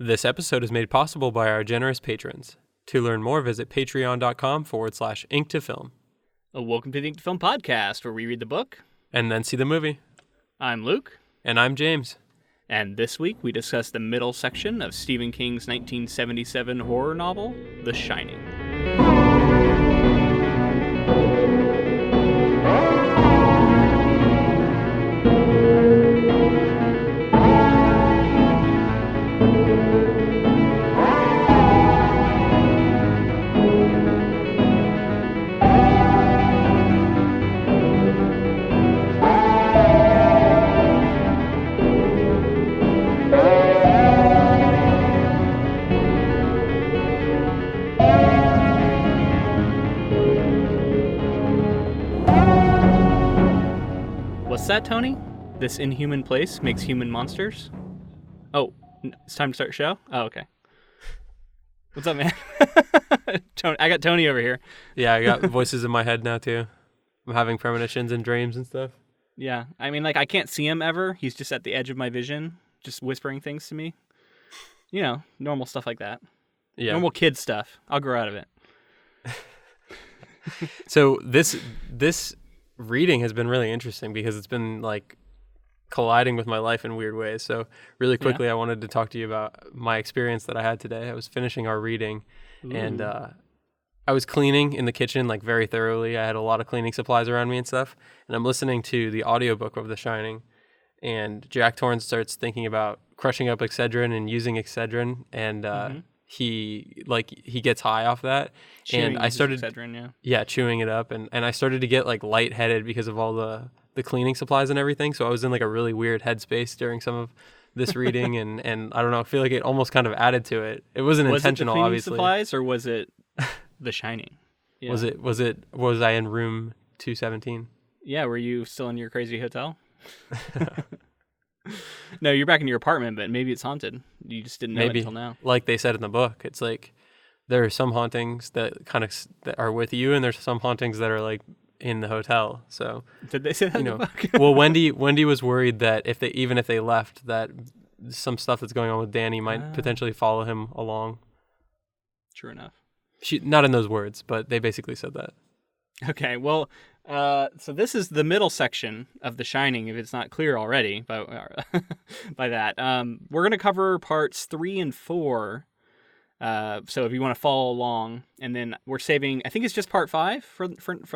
This episode is made possible by our generous patrons. To learn more, visit patreon.com/ink2film. Welcome to the Ink to Film podcast, where we read the book. And then see the movie. I'm Luke. And I'm James. And this week we discuss the middle section of Stephen King's 1977 horror novel, The Shining. What's that, Tony? This inhuman place makes human monsters? Oh, it's time to start the show? Oh, okay. What's up, man? I got Tony over here. Yeah, I got voices in my head now, too. I'm having premonitions and dreams and stuff. Yeah, I mean, I can't see him ever. He's just at the edge of my vision, just whispering things to me. You know, normal stuff like that. Yeah. Normal kid stuff. I'll grow out of it. So this reading has been really interesting because it's been like colliding with my life in weird ways. So really quickly, I wanted to talk to you about my experience that I had today. I was finishing our reading and I was cleaning in the kitchen like very thoroughly. I had a lot of cleaning supplies around me and stuff. And I'm listening to the audiobook of The Shining. And Jack Torrance starts thinking about crushing up Excedrin and using Excedrin. And he gets high off that. Chewing and I started Excedrin, chewing it up. And I started to get like lightheaded because of all the cleaning supplies and everything. So I was in like a really weird headspace during some of this reading. and I don't know, I feel like it almost kind of added to it. It wasn't intentional, was it the cleaning obviously. supplies or was it The Shining? Yeah. Was I in room 217? Yeah, were you still in your crazy hotel? No, you're back in your apartment, but maybe it's haunted. You just didn't know it until now. Like they said in the book, it's like there are some hauntings that that are with you, and there's some hauntings that are like in the hotel. So did they say that in the book? Well, Wendy was worried that if they left, that some stuff that's going on with Danny might potentially follow him along. True enough. She not in those words, but they basically said that. Okay, well, so this is the middle section of The Shining, if it's not clear already by that. We're going to cover parts 3 and 4, so if you want to follow along, and then we're saving, I think it's just part 5 for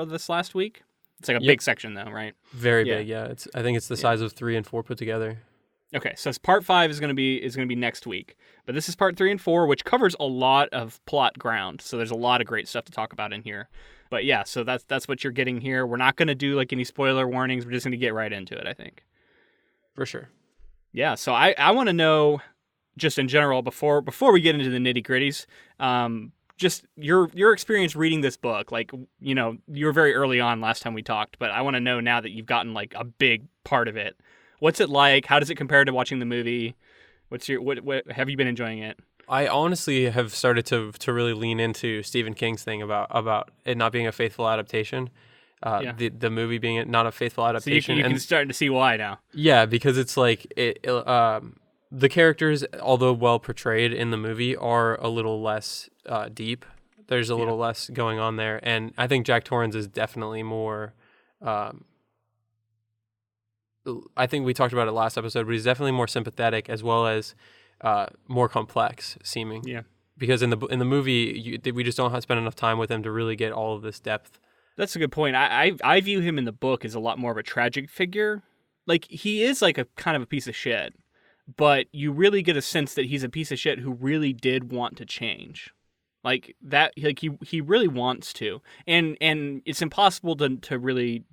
this last week. It's like a big section, though, right? Very big, yeah. I think it's the size of 3 and 4 put together. Okay, so part 5 is going to be next week, but this is part 3 and 4, which covers a lot of plot ground. So there's a lot of great stuff to talk about in here. But yeah, so that's what you're getting here. We're not going to do like any spoiler warnings. We're just going to get right into it, I think. For sure. Yeah, so I want to know, just in general, before we get into the nitty gritties, just your experience reading this book. Like, you know, you were very early on last time we talked, but I want to know now that you've gotten like a big part of it. What's it like? How does it compare to watching the movie? What have you been enjoying it? I honestly have started to really lean into Stephen King's thing about it not being a faithful adaptation. The movie being not a faithful adaptation. So you can start to see why now. Yeah, because it's like the characters, although well portrayed in the movie, are a little less deep. There's a little less going on there, and I think Jack Torrance is definitely more. I think we talked about it last episode, but he's definitely more sympathetic as well as more complex seeming. Yeah. Because in the movie, we just don't have to spend enough time with him to really get all of this depth. That's a good point. I view him in the book as a lot more of a tragic figure. Like, he is like a kind of a piece of shit, but you really get a sense that he's a piece of shit who really did want to change. Like that, like he really wants to. And it's impossible to really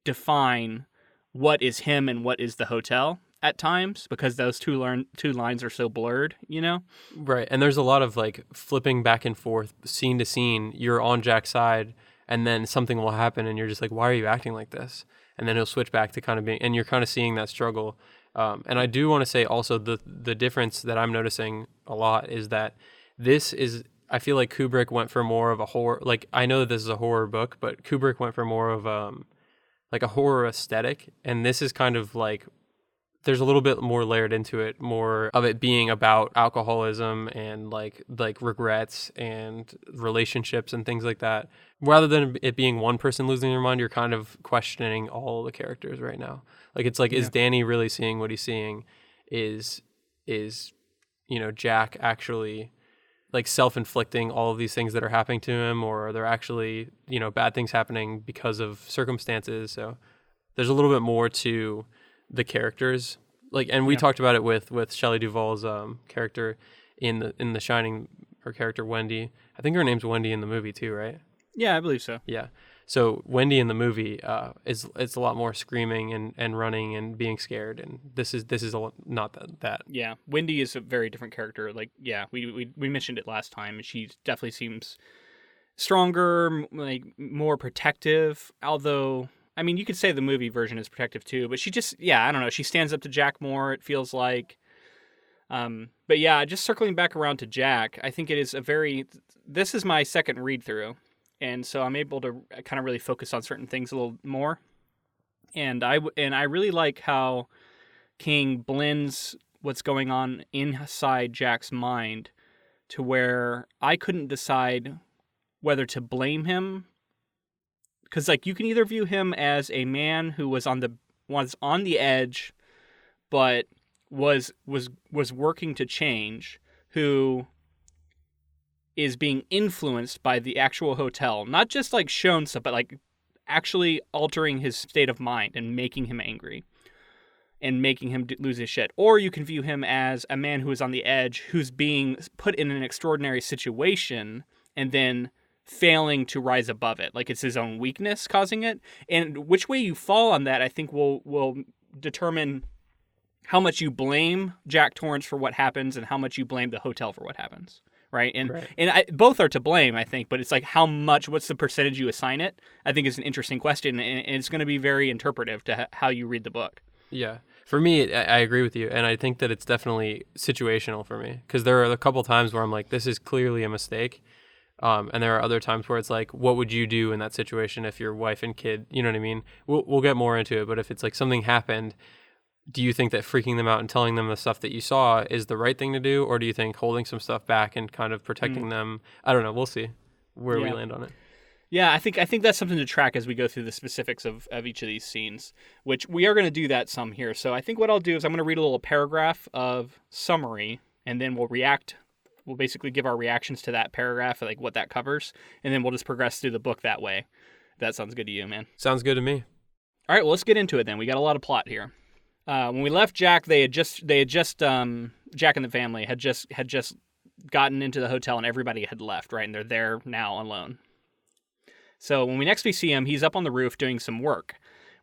define what is him and what is the hotel at times, because those two lines are so blurred, you know? Right. And there's a lot of like flipping back and forth, scene to scene. You're on Jack's side, and then something will happen, and you're just like, why are you acting like this? And then he'll switch back to kind of being, and you're kind of seeing that struggle. And I do want to say also the difference that I'm noticing a lot is that this is, I feel like Kubrick went for more of a horror, like I know that this is a horror book, but Kubrick went for more of like a horror aesthetic. And this is kind of like there's a little bit more layered into it, more of it being about alcoholism and like regrets and relationships and things like that. Rather than it being one person losing their mind, you're kind of questioning all the characters right now. Like it's like, is Danny really seeing what he's seeing? Is Jack actually like self-inflicting all of these things that are happening to him, or are there actually, bad things happening because of circumstances? So there's a little bit more to the characters, like, and we talked about it with Shelley Duvall's character in the Shining, her character Wendy. I think her name's Wendy in the movie too, right? Yeah, I believe so. Yeah. So Wendy in the movie is a lot more screaming and running and being scared, and this is not that. Yeah, Wendy is a very different character. Like, yeah, we mentioned it last time. She definitely seems stronger, like more protective. Although, I mean, you could say the movie version is protective too, but she just, I don't know. She stands up to Jack more, it feels like. But yeah, just circling back around to Jack, I think it is this is my second read through. And so I'm able to kind of really focus on certain things a little more. And I really like how King blends what's going on inside Jack's mind to where I couldn't decide whether to blame him. Because like you can either view him as a man who was on the edge, but was working to change, who is being influenced by the actual hotel, not just like shown stuff, but like actually altering his state of mind and making him angry and making him lose his shit. Or you can view him as a man who is on the edge, who's being put in an extraordinary situation and then failing to rise above it. Like it's his own weakness causing it. And which way you fall on that, I think will determine how much you blame Jack Torrance for what happens and how much you blame the hotel for what happens. Right. And both are to blame, I think, but it's like what's the percentage you assign it? I think is an interesting question, and it's going to be very interpretive to how you read the book. Yeah. For me, I agree with you, and I think that it's definitely situational for me, because there are a couple times where I'm like, this is clearly a mistake, and there are other times where it's like, what would you do in that situation if your wife and kid, you know what I mean? We'll get more into it, but if it's like something happened, do you think that freaking them out and telling them the stuff that you saw is the right thing to do? Or do you think holding some stuff back and kind of protecting them? I don't know. We'll see where we land on it. Yeah, I think that's something to track as we go through the specifics of each of these scenes, which we are going to do that some here. So I think what I'll do is I'm going to read a little paragraph of summary, and then we'll react. We'll basically give our reactions to that paragraph, like what that covers, and then we'll just progress through the book that way. That sounds good to you, man. Sounds good to me. All right, well, let's get into it then. We got a lot of plot here. When we left Jack, Jack and the family had just gotten into the hotel and everybody had left, right? And they're there now alone. So when we see him, he's up on the roof doing some work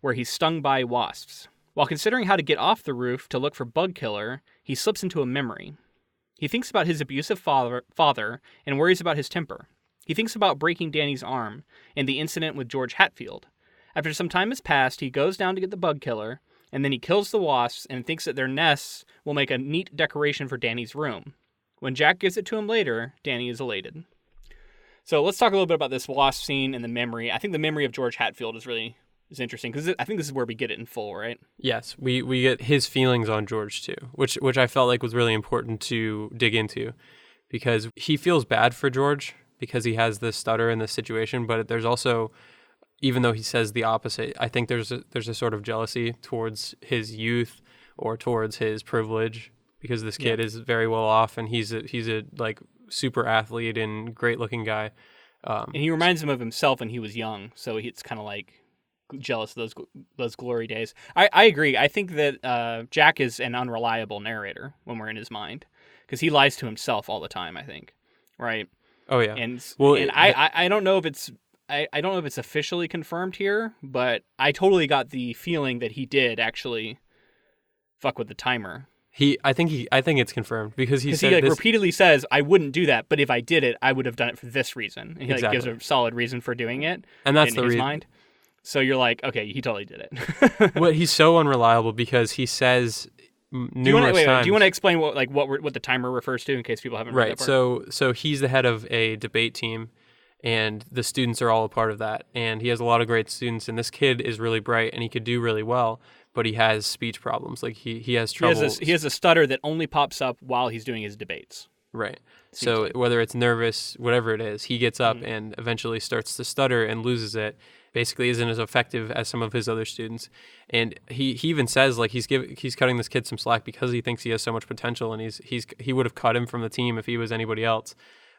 where he's stung by wasps. While considering how to get off the roof to look for bug killer, he slips into a memory. He thinks about his abusive father and worries about his temper. He thinks about breaking Danny's arm and the incident with George Hatfield. After some time has passed, he goes down to get the bug killer, and then he kills the wasps and thinks that their nests will make a neat decoration for Danny's room. When Jack gives it to him later, Danny is elated. So let's talk a little bit about this wasp scene and the memory. I think the memory of George Hatfield is interesting, because I think this is where we get it in full, right? Yes, we get his feelings on George too, which I felt like was really important to dig into, because he feels bad for George because he has this stutter in this situation, but there's also, even though he says the opposite, I think there's a sort of jealousy towards his youth or towards his privilege, because this kid is very well off and he's a like super athlete and great looking guy. And he reminds him of himself when he was young, so it's kind of like jealous of those glory days. I agree. I think that Jack is an unreliable narrator when we're in his mind, because he lies to himself all the time, I think. Right? Oh yeah. I don't know if it's I don't know if it's officially confirmed here, but I totally got the feeling that he did actually fuck with the timer. I think it's confirmed, because he repeatedly says, I wouldn't do that, but if I did it, I would have done it for this reason. And he gives a solid reason for doing it. And that's in his mind. So you're like, okay, he totally did it. Well, he's so unreliable because he says numerous times. Do you want to explain what the timer refers to in case people haven't read that part? So he's the head of a debate team, and the students are all a part of that. And he has a lot of great students, and this kid is really bright and he could do really well. but he has speech problems. Like he has He trouble. he has a stutter that only pops up while he's doing his debates. Right. So whether it's nervous, whatever it is, he gets up and eventually starts to stutter and loses it. Basically isn't as effective as some of his other students. And he even says like he's cutting this kid some slack because he thinks he has so much potential, and he would have cut him from the team if he was anybody else.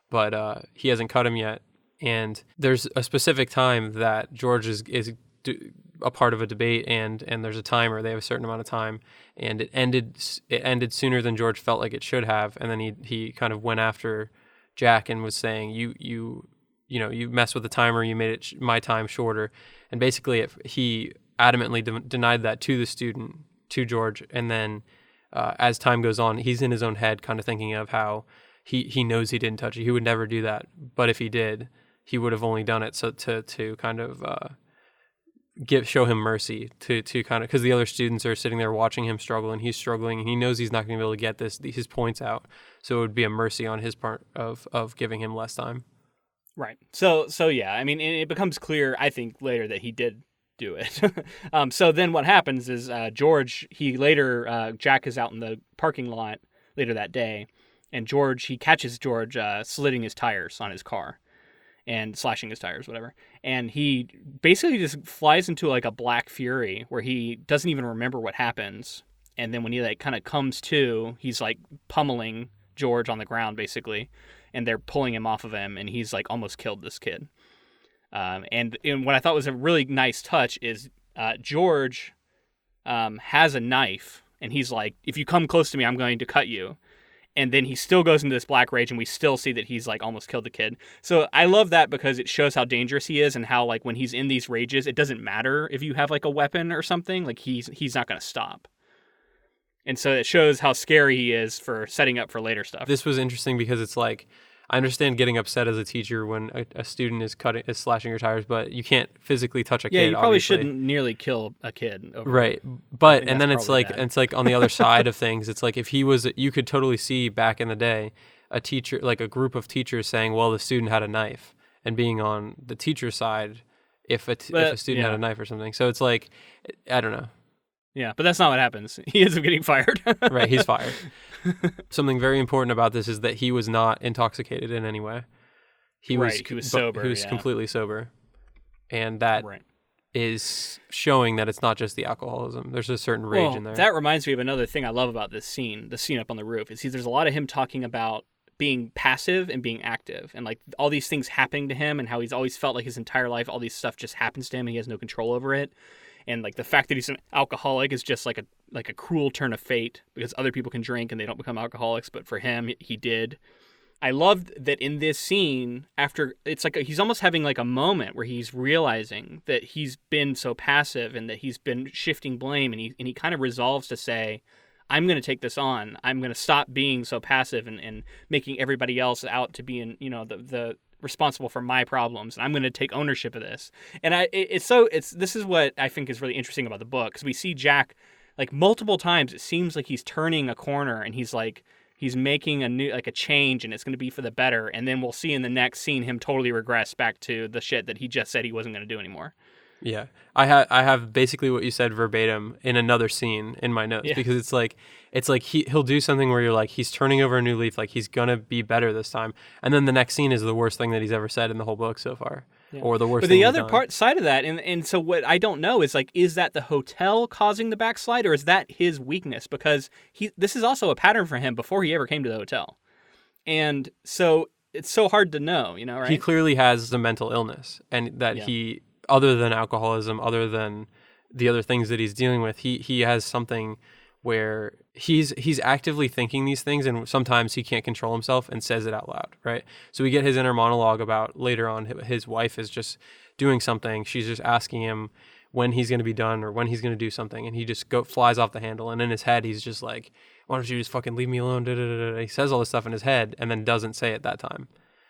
But he hasn't cut him yet. And there's a specific time that George is a part of a debate, and there's a timer. They have a certain amount of time, and it ended sooner than George felt like it should have. And then he kind of went after Jack and was saying, you messed with the timer, you made it my time shorter. And basically he adamantly denied that to the student, to George. And then as time goes on, he's in his own head kind of thinking of how he knows he didn't touch it. He would never do that. But if he did, he would have only done it so to kind of show him mercy, to kind of, because the other students are sitting there watching him struggle, and he's struggling, and he knows he's not going to be able to get his points out. So it would be a mercy on his part of giving him less time. Right. So yeah, I mean, it becomes clear, I think, later that he did do it. So then what happens is George, Jack is out in the parking lot later that day, and he catches George slitting his tires on his car and slashing his tires, whatever. And he basically just flies into like a black fury where he doesn't even remember what happens. And then when he like kind of comes to, he's like pummeling George on the ground basically, and they're pulling him off of him, and he's like almost killed this kid. And what I thought was a really nice touch is George has a knife, and he's like, if you come close to me, I'm going to cut you. And then he still goes into this black rage, and we still see that he's like almost killed the kid. So I love that because it shows how dangerous he is, and how like when he's in these rages, it doesn't matter if you have like a weapon or something, like he's not going to stop. And so it shows how scary he is for setting up for later stuff. This was interesting because it's like, I understand getting upset as a teacher when a student is slashing your tires, but you can't physically touch a kid. Yeah, you probably obviously shouldn't nearly kill a kid. Right. But, and then it's like on the other side of things, it's like if you could totally see back in the day, a teacher, like a group of teachers saying, well, the student had a knife, and being on the teacher's side if a student had a knife or something. So it's like, I don't know. Yeah, but that's not what happens. He ends up getting fired. Right, he's fired. Something very important about this is that he was not intoxicated in any way. He was sober. He was completely sober. And that is showing that it's not just the alcoholism. There's a certain rage in there. That reminds me of another thing I love about this scene, the scene up on the roof. Is there's a lot of him talking about being passive and being active, and like all these things happening to him, and how he's always felt like his entire life all these stuff just happens to him and he has no control over it. And like the fact that he's an alcoholic is just like a cruel turn of fate, because other people can drink and they don't become alcoholics, but for him, he did. I loved that in this scene, after it's like he's almost having like a moment where he's realizing that he's been so passive and that he's been shifting blame, and he kind of resolves to say, I'm going to take this on. I'm going to stop being so passive and making everybody else out to be the responsible for my problems, and I'm going to take ownership of this. And this is what I think is really interesting about the book, because we see Jack like multiple times. It seems like he's turning a corner, and he's making a change, and it's going to be for the better. And then we'll see in the next scene him totally regress back to the shit that he just said he wasn't going to do anymore. Yeah, I have basically what you said verbatim in another scene in my notes, because it's like he'll do something where you're like, he's turning over a new leaf, like he's gonna be better this time, and then the next scene is the worst thing that he's ever said in the whole book so far, or the worst. But the other side of that, and so what I don't know is like, is that the hotel causing the backslide, or is that his weakness? Because this is also a pattern for him before he ever came to the hotel, and so it's so hard to know, right? He clearly has the mental illness, and that he, other than alcoholism, other than the other things that he's dealing with, he has something where he's actively thinking these things, and sometimes he can't control himself and says it out loud, right? So we get his inner monologue about later on his wife is just doing something. She's just asking him when he's going to be done or when he's going to do something, and he just flies off the handle. And in his head, he's just like, why don't you just fucking leave me alone? Da, da, da, da. He says all this stuff in his head and then doesn't say it that time.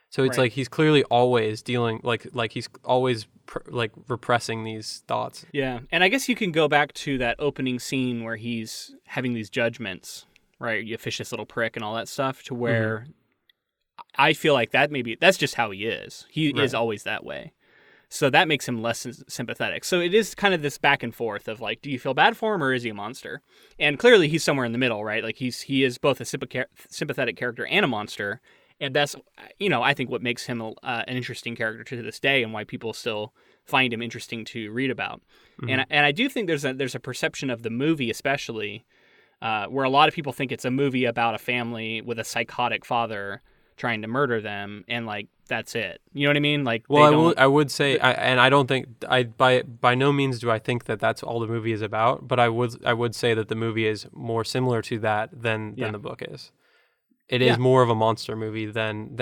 So it's like he's clearly always dealing, like he's always repressing these thoughts. Yeah, and I guess you can go back to that opening scene where he's having these judgments, right? You officious little prick and all that stuff, to where I feel like that's just how he is. He is always that way. So that makes him less sympathetic. So it is kind of this back and forth of like, do you feel bad for him or is he a monster? And clearly he's somewhere in the middle, right? Like he is both a sympathetic character and a monster. And that's, I think what makes him an interesting character to this day and why people still find him interesting to read about. Mm-hmm. And I do think there's a perception of the movie especially where a lot of people think it's a movie about a family with a psychotic father trying to murder them, and like that's it. You know what I mean? Like, well, I would say, I don't think by no means do I think that that's all the movie is about. But I would say that the movie is more similar to that than the book is. It is more of a monster movie than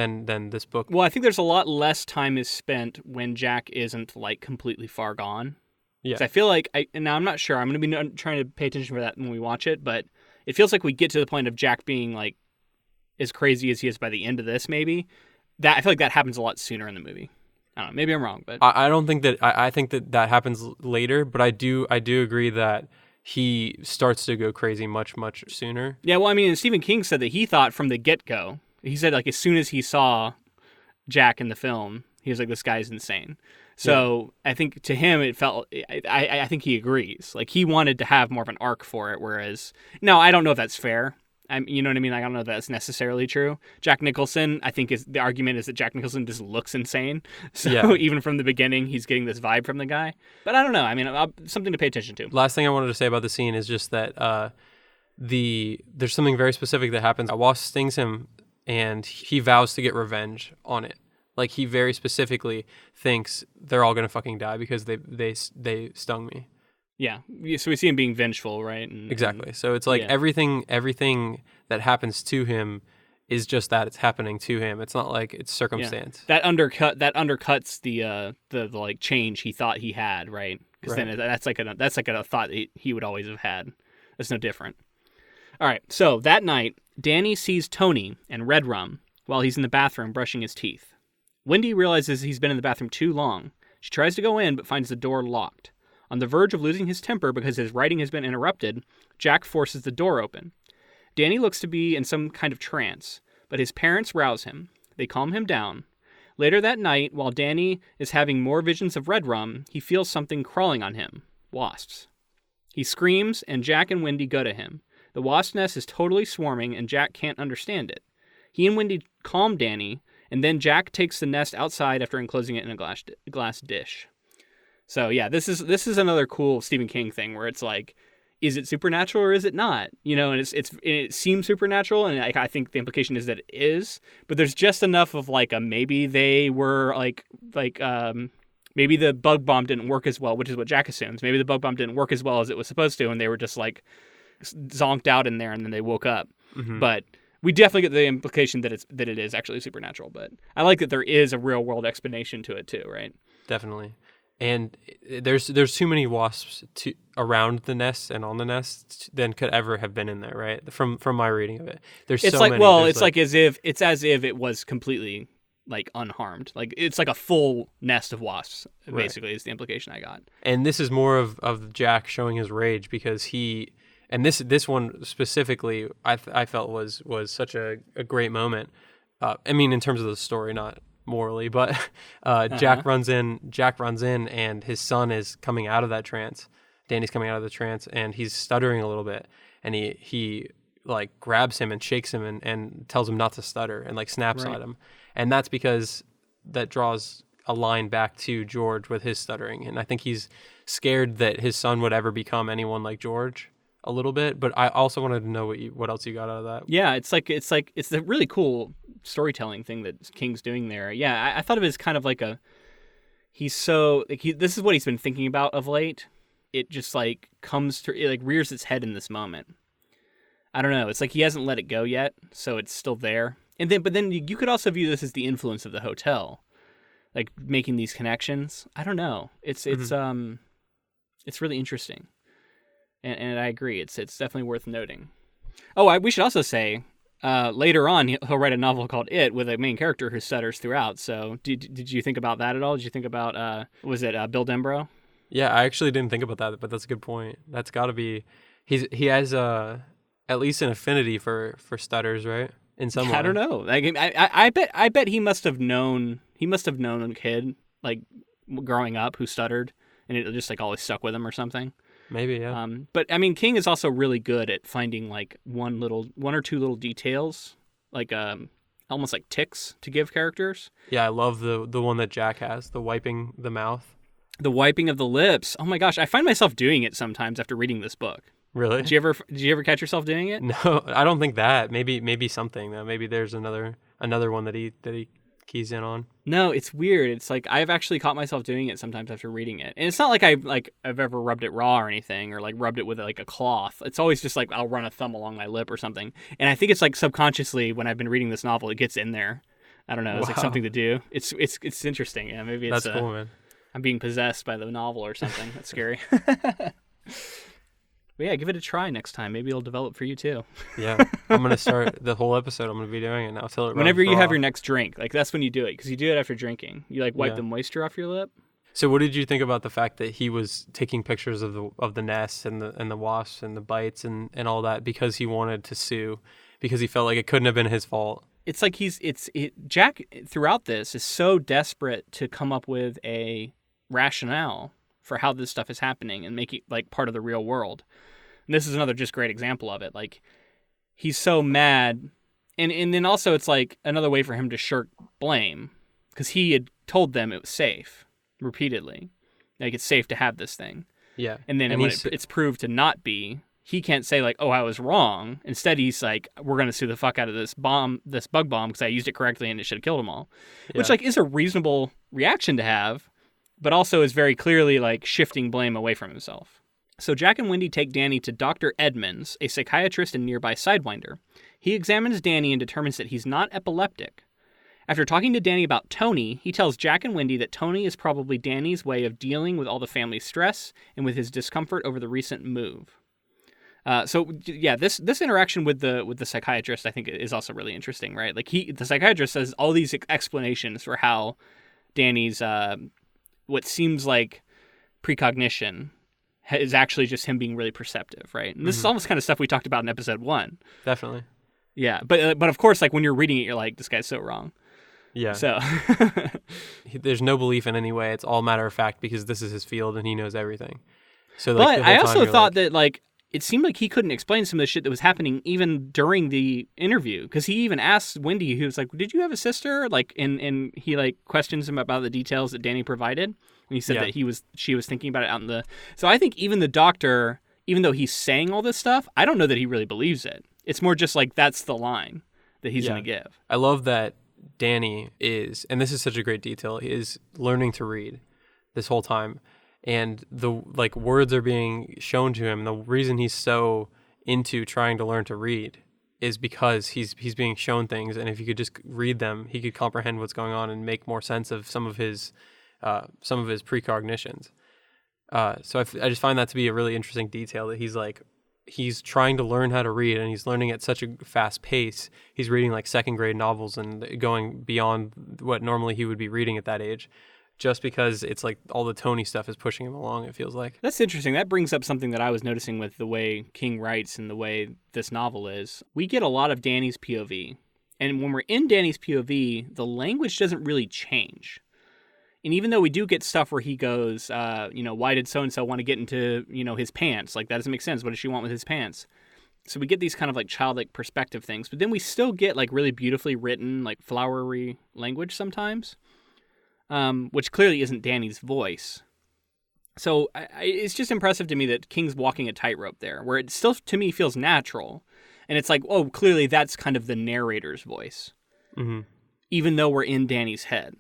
this book. Well, I think there's a lot less time is spent when Jack isn't like completely far gone. Yeah, I feel like now I'm not sure. I'm going to be trying to pay attention for that when we watch it, but it feels like we get to the point of Jack being like as crazy as he is by the end of this, maybe. That I feel like that happens a lot sooner in the movie. I don't know. Maybe I'm wrong, but I don't think that. I think that happens later, but I do agree that he starts to go crazy much sooner. Yeah, well, I mean, Stephen King said that he thought from the get-go. He said like as soon as he saw Jack in the film, he was like, "This guy's insane." So I think to him it felt. I think he agrees. Like he wanted to have more of an arc for it, whereas no, I don't know if that's fair. You know what I mean? Like, I don't know if that's necessarily true. Jack Nicholson, I think the argument is that Jack Nicholson just looks insane. So even from the beginning, he's getting this vibe from the guy. But I don't know. I mean, something to pay attention to. Last thing I wanted to say about the scene is just that there's something very specific that happens. A wasp stings him, and he vows to get revenge on it. Like, he very specifically thinks they're all going to fucking die because they stung me. Yeah, so we see him being vengeful, right? Exactly. So it's like everything that happens to him is just that it's happening to him. It's not like it's circumstance. That undercuts the like change he thought he had, right? Because then that's like a thought he would always have had. That's no different. All right. So that night, Danny sees Tony and Redrum while he's in the bathroom brushing his teeth. Wendy realizes he's been in the bathroom too long. She tries to go in but finds the door locked. On the verge of losing his temper because his writing has been interrupted, Jack forces the door open. Danny looks to be in some kind of trance, but his parents rouse him. They calm him down. Later that night, while Danny is having more visions of Redrum, he feels something crawling on him. Wasps. He screams, and Jack and Wendy go to him. The wasp nest is totally swarming, and Jack can't understand it. He and Wendy calm Danny, and then Jack takes the nest outside after enclosing it in a glass dish. So yeah, this is another cool Stephen King thing where it's like, is it supernatural or is it not? You know, and it seems supernatural, and I think the implication is that it is. But there's just enough of like a maybe they were maybe the bug bomb didn't work as well, which is what Jack assumes. Maybe the bug bomb didn't work as well as it was supposed to, and they were just like zonked out in there, and then they woke up. Mm-hmm. But we definitely get the implication that it is actually supernatural. But I like that there is a real world explanation to it too, right? Definitely. And there's too many wasps around the nest and on the nest than could ever have been in there, right? From my reading of it, there's so many. Well, it's like as if it was completely like unharmed. Like it's like a full nest of wasps. Basically, is the implication I got. And this is more of Jack showing his rage because this one specifically I felt was such a great moment. I mean, in terms of the story, not morally, but Jack runs in and his son is coming out of that trance. Danny's coming out of the trance and he's stuttering a little bit, and he like grabs him and shakes him and tells him not to stutter and like snaps at him. And that's because that draws a line back to George with his stuttering, and I think he's scared that his son would ever become anyone like George a little bit. But I also wanted to know what else you got out of that. Yeah, it's a really cool storytelling thing that King's doing there. Yeah, I thought of it as kind of like this is what he's been thinking about of late. It just like rears its head in this moment. I don't know. It's like he hasn't let it go yet, so it's still there. But then you could also view this as the influence of the hotel, like making these connections. I don't know. It's really interesting. And I agree. It's definitely worth noting. Oh, we should also say later on he'll write a novel called It with a main character who stutters throughout. So did you think about that at all? Did you think about was it Bill Denbrough? Yeah, I actually didn't think about that, but that's a good point. That's got to be he has at least an affinity for stutters, right? In some way. I don't know. Like I bet he must have known a kid like growing up who stuttered, and it just like always stuck with him or something. Maybe, yeah. But I mean, King is also really good at finding like one or two little details, like almost like ticks to give characters. Yeah, I love the one that Jack has, the wiping the mouth. The wiping of the lips. Oh my gosh, I find myself doing it sometimes after reading this book. Really? Did you ever catch yourself doing it? No, I don't think that. Maybe something though. Maybe there's another one that he keys in on. No, it's weird. It's like I've actually caught myself doing it sometimes after reading it. And it's not like I've ever rubbed it raw or anything, or like rubbed it with like a cloth. It's always just like I'll run a thumb along my lip or something. And I think it's like subconsciously when I've been reading this novel, it gets in there. I don't know. It's like something to do. It's interesting. Yeah, maybe it's that's cool, man. I'm being possessed by the novel or something. That's scary. But yeah, give it a try next time. Maybe it'll develop for you too. Yeah, I'm gonna start the whole episode. I'm gonna be doing it now till it. Whenever you have your next drink, like that's when you do it, because you do it after drinking. You like wipe the moisture off your lip. So, what did you think about the fact that he was taking pictures of the nests and the wasps and the bites and all that because he wanted to sue, because he felt like it couldn't have been his fault? It's like Jack throughout this is so desperate to come up with a rationale for how this stuff is happening and make it like part of the real world. And this is another just great example of it. Like he's so mad, and then also it's like another way for him to shirk blame, because he had told them it was safe repeatedly, like it's safe to have this thing. Yeah, and then when it's proved to not be, he can't say like, oh, I was wrong. Instead, he's like, we're gonna sue the fuck out of this bug bomb because I used it correctly and it should have killed them all, which like is a reasonable reaction to have, but also is very clearly like shifting blame away from himself. So Jack and Wendy take Danny to Dr. Edmonds, a psychiatrist in nearby Sidewinder. He examines Danny and determines that he's not epileptic. After talking to Danny about Tony, he tells Jack and Wendy that Tony is probably Danny's way of dealing with all the family stress and with his discomfort over the recent move. This interaction with the psychiatrist, I think, is also really interesting, right? Like the psychiatrist says all these explanations for how Danny's what seems like precognition is actually just him being really perceptive, right? And this is almost kind of stuff we talked about in episode 1. Definitely. Yeah, but of course, like when you're reading it, you're like, this guy's so wrong. Yeah. So there's no belief in any way. It's all matter of fact because this is his field and he knows everything. So, but I also thought that like it seemed like he couldn't explain some of the shit that was happening even during the interview, because he even asked Wendy, who was like, "Did you have a sister?" Like, and he like questions him about the details that Danny provided. And he said that she was thinking about it out in the. So I think even the doctor, even though he's saying all this stuff, I don't know that he really believes it. It's more just like that's the line that he's going to give. I love that Danny is, and this is such a great detail, he is learning to read this whole time, and the like words are being shown to him. The reason he's so into trying to learn to read is because he's being shown things, and if he could just read them, he could comprehend what's going on and make more sense of some of his precognitions. So I just find that to be a really interesting detail, that he's trying to learn how to read, and he's learning at such a fast pace. He's reading like second grade novels and going beyond what normally he would be reading at that age, just because it's like all the Tony stuff is pushing him along, it feels like. That's interesting. That brings up something that I was noticing with the way King writes and the way this novel is. We get a lot of Danny's POV. And when we're in Danny's POV, the language doesn't really change. And even though we do get stuff where he goes, why did so-and-so want to get into, his pants? Like, that doesn't make sense. What does she want with his pants? So we get these kind of like childlike perspective things, but then we still get like really beautifully written, like flowery language sometimes, which clearly isn't Danny's voice. So it's just impressive to me that King's walking a tightrope there, where it still, to me, feels natural. And it's like, oh, clearly that's kind of the narrator's voice, even though we're in Danny's head.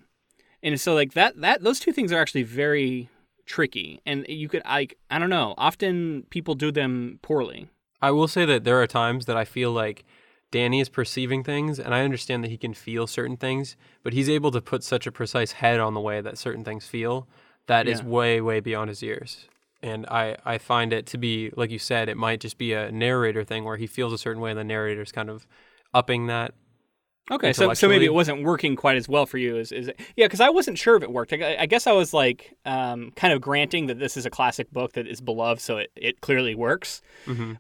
And so like that those two things are actually very tricky. And you could, I don't know, often people do them poorly. I will say that there are times that I feel like Danny is perceiving things, and I understand that he can feel certain things, but he's able to put such a precise head on the way that certain things feel that is way, way beyond his ears. And I find it to be, like you said, it might just be a narrator thing where he feels a certain way and the narrator's kind of upping that. Okay, so maybe it wasn't working quite as well for you as it? Yeah, because I wasn't sure if it worked. I guess I was like kind of granting that this is a classic book that is beloved, so it clearly works.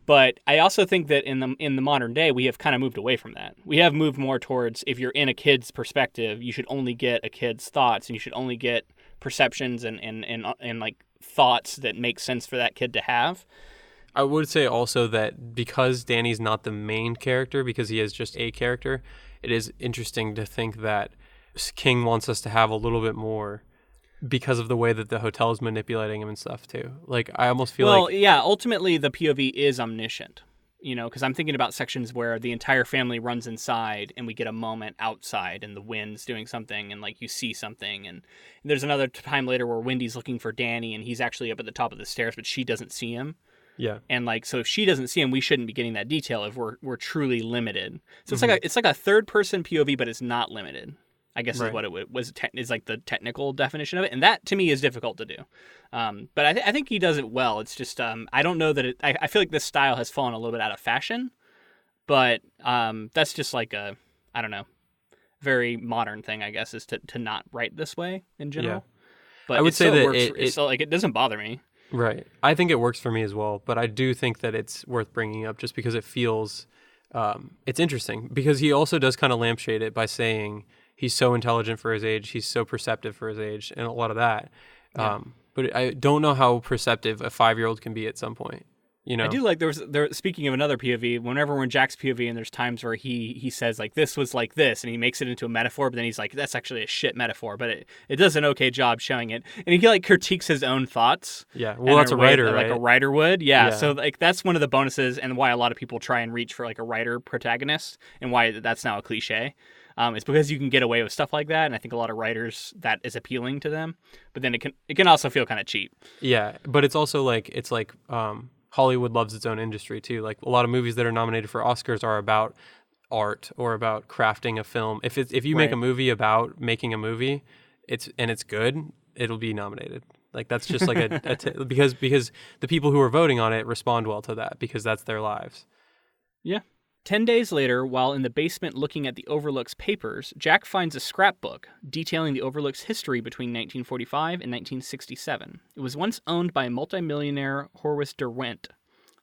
But I also think that in the modern day, we have kind of moved away from that. We have moved more towards, if you're in a kid's perspective, you should only get a kid's thoughts, and you should only get perceptions and like thoughts that make sense for that kid to have. I would say also that because Danny's not the main character, because he is just a character, it is interesting to think that King wants us to have a little bit more because of the way that the hotel is manipulating him and stuff too. Like, I almost feel ultimately the POV is omniscient, because I'm thinking about sections where the entire family runs inside and we get a moment outside and the wind's doing something and like you see something. And there's another time later where Wendy's looking for Danny and he's actually up at the top of the stairs, but she doesn't see him. Yeah. And like, so if she doesn't see him, we shouldn't be getting that detail if we're truly limited. So it's like a third person POV, but it's not limited, I guess, is what it was is like the technical definition of it. And that to me is difficult to do. But I think he does it well. It's just, I don't know that I feel like this style has fallen a little bit out of fashion, but that's just like a, I don't know, very modern thing, I guess, is to not write this way in general. Yeah. But I would say that it's still like, it doesn't bother me. Right. I think it works for me as well, but I do think that it's worth bringing up just because it feels, it's interesting because he also does kind of lampshade it by saying he's so intelligent for his age, he's so perceptive for his age, and a lot of that. Yeah. But I don't know how perceptive a 5-year-old can be at some point. I do like speaking of another POV, whenever we're in Jack's POV and there's times where he says like this was like this and he makes it into a metaphor, but then he's like, that's actually a shit metaphor, but it does an okay job showing it. And he like critiques his own thoughts. Yeah. Well, that's a writer, that, right? Like a writer would. Yeah. So like that's one of the bonuses and why a lot of people try and reach for like a writer protagonist and why that's now a cliche. It's because you can get away with stuff like that, and I think a lot of writers that is appealing to them. But then it can also feel kind of cheap. Yeah, but it's also like Hollywood loves its own industry too. Like a lot of movies that are nominated for Oscars are about art or about crafting a film. If you make a movie about making a movie, it's good, it'll be nominated. Like that's just like because the people who are voting on it respond well to that because that's their lives. Yeah. 10 days later, while in the basement looking at the Overlook's papers, Jack finds a scrapbook detailing the Overlook's history between 1945 and 1967. It was once owned by multimillionaire Horace Derwent.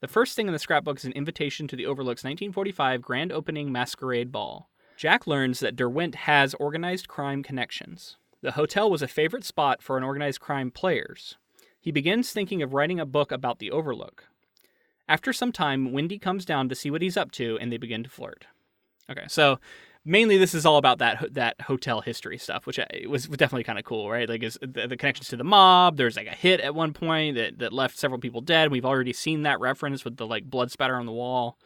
The first thing in the scrapbook is an invitation to the Overlook's 1945 grand opening masquerade ball. Jack learns that Derwent has organized crime connections. The hotel was a favorite spot for organized crime players. He begins thinking of writing a book about the Overlook. After some time, Wendy comes down to see what he's up to, and they begin to flirt. Okay, so mainly this is all about that hotel history stuff, which was definitely kind of cool, right? Like the connections to the mob. There's like a hit at one point that left several people dead. We've already seen that reference with the like blood spatter on the wall.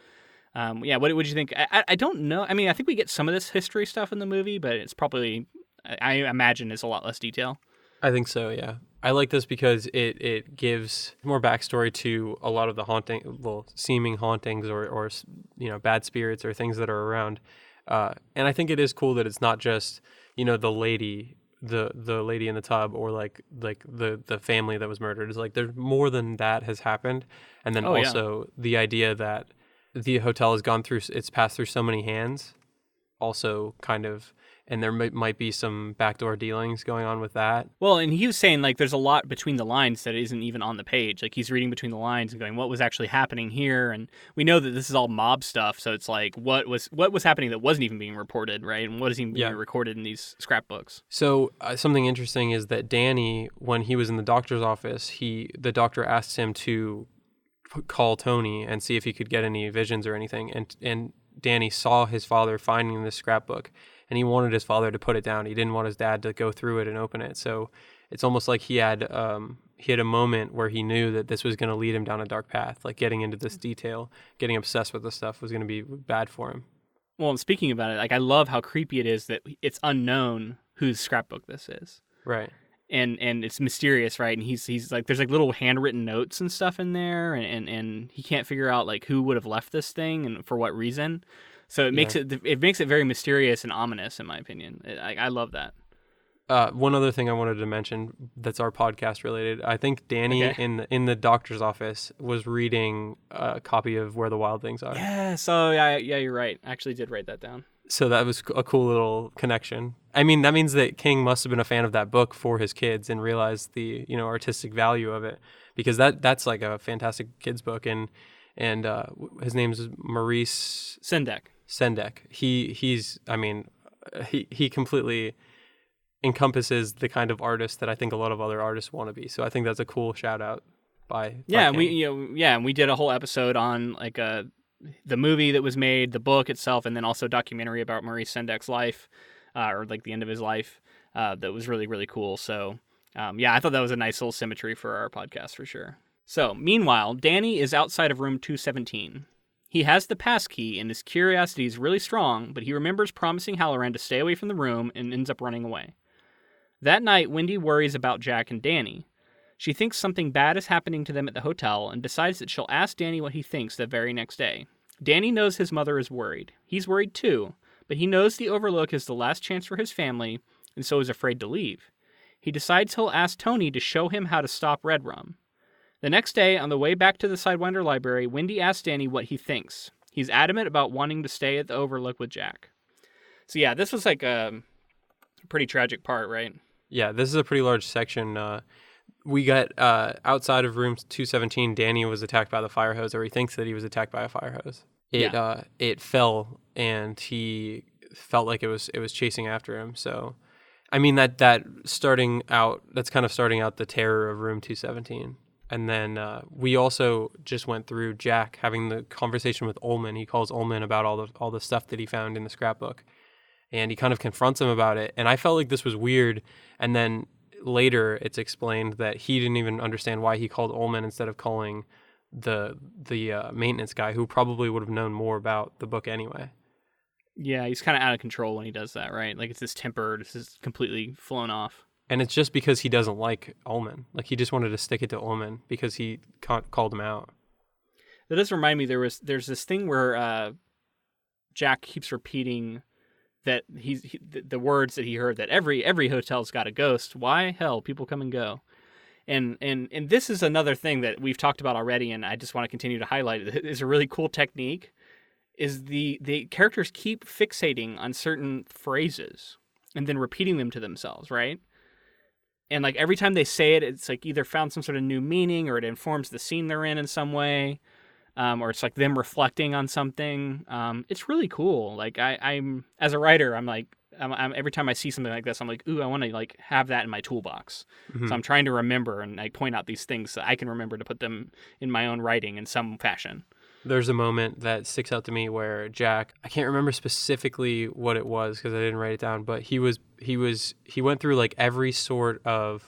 Yeah, what did you think? I don't know. I mean, I think we get some of this history stuff in the movie, but it's probably, I imagine, is a lot less detail. I think so, yeah. I like this because it gives more backstory to a lot of the seeming hauntings or bad spirits or things that are around. And I think it is cool that it's not just, the lady in the tub or like the family that was murdered. It's like there's more than that has happened. And then the idea that the hotel has passed through so many hands also kind of, and there might be some backdoor dealings going on with that. Well, and he was saying like there's a lot between the lines that isn't even on the page. Like he's reading between the lines and going, what was actually happening here? And we know that this is all mob stuff. So it's like, what was happening that wasn't even being reported, right? And what is even being recorded in these scrapbooks? So something interesting is that Danny, when he was in the doctor's office, the doctor asked him to call Tony and see if he could get any visions or anything. And Danny saw his father finding this scrapbook. And he wanted his father to put it down. He didn't want his dad to go through it and open it. So it's almost like he had a moment where he knew that this was going to lead him down a dark path. Like getting into this detail, getting obsessed with this stuff was going to be bad for him. Well, and speaking about it, like I love how creepy it is that it's unknown whose scrapbook this is. Right. And it's mysterious, right? And he's like, there's like little handwritten notes and stuff in there, and he can't figure out like who would have left this thing and for what reason. So it makes it very mysterious and ominous, in my opinion. I love that. One other thing I wanted to mention that's our podcast related. I think Danny in the doctor's office was reading a copy of Where the Wild Things Are. Yeah. So yeah, you're right. I actually did write that down. So that was a cool little connection. I mean, that means that King must have been a fan of that book for his kids and realized the artistic value of it, because that's like a fantastic kids book, and his name is Maurice Sendak. He completely encompasses the kind of artist that I think a lot of other artists want to be. So I think that's a cool shout out by Yeah, King. and we did a whole episode on like the movie that was made, the book itself, and then also a documentary about Maurice Sendak life, or like the end of his life. That was really, really cool. So yeah, I thought that was a nice little symmetry for our podcast for sure. So meanwhile, Danny is outside of room 217. He has the pass key and his curiosity is really strong, but he remembers promising Halloran to stay away from the room and ends up running away. That night, Wendy worries about Jack and Danny. She thinks something bad is happening to them at the hotel and decides that she'll ask Danny what he thinks the very next day. Danny knows his mother is worried. He's worried too, but he knows the Overlook is the last chance for his family and so is afraid to leave. He decides he'll ask Tony to show him how to stop Redrum. The next day, on the way back to the Sidewinder library, Wendy asks Danny what he thinks. He's adamant about wanting to stay at the Overlook with Jack. So yeah, this was like a pretty tragic part, right? Yeah, this is a pretty large section. We got outside of room 217, Danny was attacked by the fire hose, or he thinks that he was attacked by a fire hose. It fell, and he felt like it was chasing after him. So, I mean, that's starting out the terror of room 217. And then we also just went through Jack having the conversation with Ullman. He calls Ullman about all the stuff that he found in the scrapbook, and he kind of confronts him about it. And I felt like this was weird. And then later, it's explained that he didn't even understand why he called Ullman instead of calling the maintenance guy, who probably would have known more about the book anyway. Yeah, he's kind of out of control when he does that, right? Like it's his temper, it's just completely flown off. And it's just because he doesn't like Ullman. Like he just wanted to stick it to Ullman because he called him out. That does remind me, there's this thing where Jack keeps repeating that the words that he heard, that every hotel's got a ghost. Why? Hell, people come and go. And this is another thing that we've talked about already, and I just want to continue to highlight. It is a really cool technique. Is the characters keep fixating on certain phrases and then repeating them to themselves, right? And like every time they say it, it's like either found some sort of new meaning, or it informs the scene they're in some way, or it's like them reflecting on something. It's really cool. Like I'm as a writer, I'm every time I see something like this, I'm like, ooh, I want to like have that in my toolbox. Mm-hmm. So I'm trying to remember, and I point out these things so I can remember to put them in my own writing in some fashion. There's a moment that sticks out to me where Jack, I can't remember specifically what it was because I didn't write it down, but he went through like every sort of,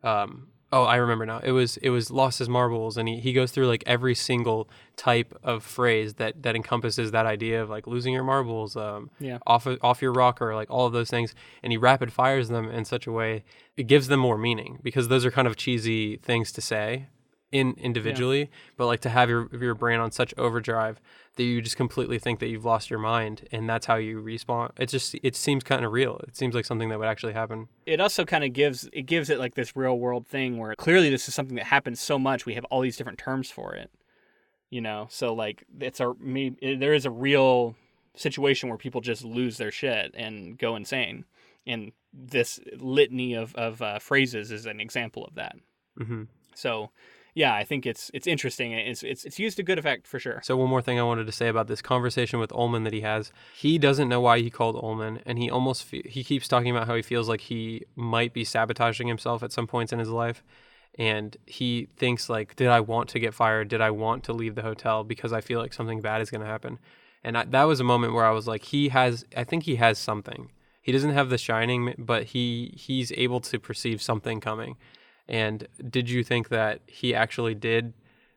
I remember now. It was lost his marbles, and he goes through like every single type of phrase that encompasses that idea of like losing your marbles, off your rocker, like all of those things, and he rapid fires them in such a way it gives them more meaning, because those are kind of cheesy things to say individually, but like to have your brain on such overdrive that you just completely think that you've lost your mind, and that's how you respawn. It seems kind of real. It seems like something that would actually happen. It also kind of gives it like this real world thing where clearly this is something that happens so much, we have all these different terms for it, so like there is a real situation where people just lose their shit and go insane, and this litany of phrases is an example of that. Mm-hmm. So yeah, I think it's interesting. It's used to good effect for sure. So one more thing I wanted to say about this conversation with Ullman that he has. He doesn't know why he called Ullman, and he keeps talking about how he feels like he might be sabotaging himself at some points in his life. And he thinks like, did I want to get fired? Did I want to leave the hotel because I feel like something bad is going to happen? And that was a moment where I was like, I think he has something. He doesn't have the shining, but he's able to perceive something coming. And did you think that he actually did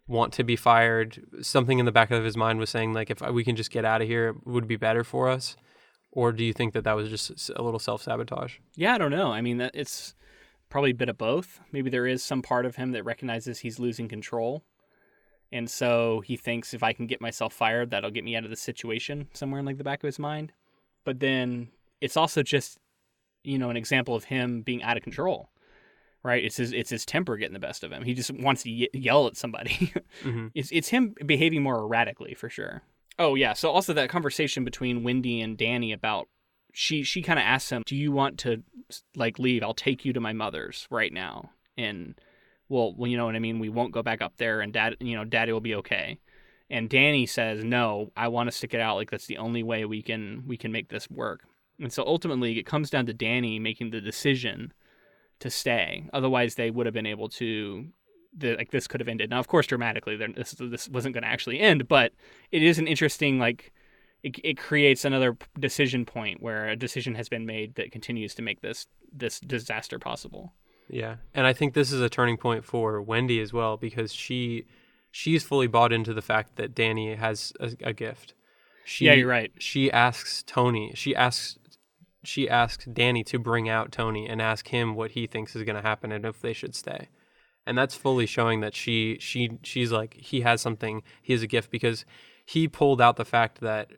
want to be fired? Something in the back of his mind was saying, like, if we can just get out of here, it would be better for us? Or do you think that was just a little self-sabotage? Yeah, I don't know. I mean, it's probably a bit of both. Maybe there is some part of him that recognizes he's losing control. And so he thinks, if I can get myself fired, that'll get me out of the situation, somewhere in like the back of his mind. But then it's also just, an example of him being out of control. Right, it's his temper getting the best of him. He just wants to yell at somebody. Mm-hmm. It's him behaving more erratically for sure. Oh yeah, so also that conversation between Wendy and Danny about she kind of asks him, "Do you want to like leave? I'll take you to my mother's right now." And well, you know what I mean. We won't go back up there, and Daddy will be okay. And Danny says, "No, I want to stick it out. Like that's the only way we can make this work." And so ultimately it comes down to Danny making the decision to stay. Otherwise they would have been able to, this could have ended. Now, of course, dramatically, this wasn't going to actually end, but it is an interesting, it creates another decision point where a decision has been made that continues to make this disaster possible. Yeah, and I think this is a turning point for Wendy as well, because she's fully bought into the fact that Danny has a gift. Yeah, you're right. She asks Danny to bring out Tony and ask him what he thinks is going to happen and if they should stay. And that's fully showing that she's like, he has something, he has a gift, because he pulled out the fact that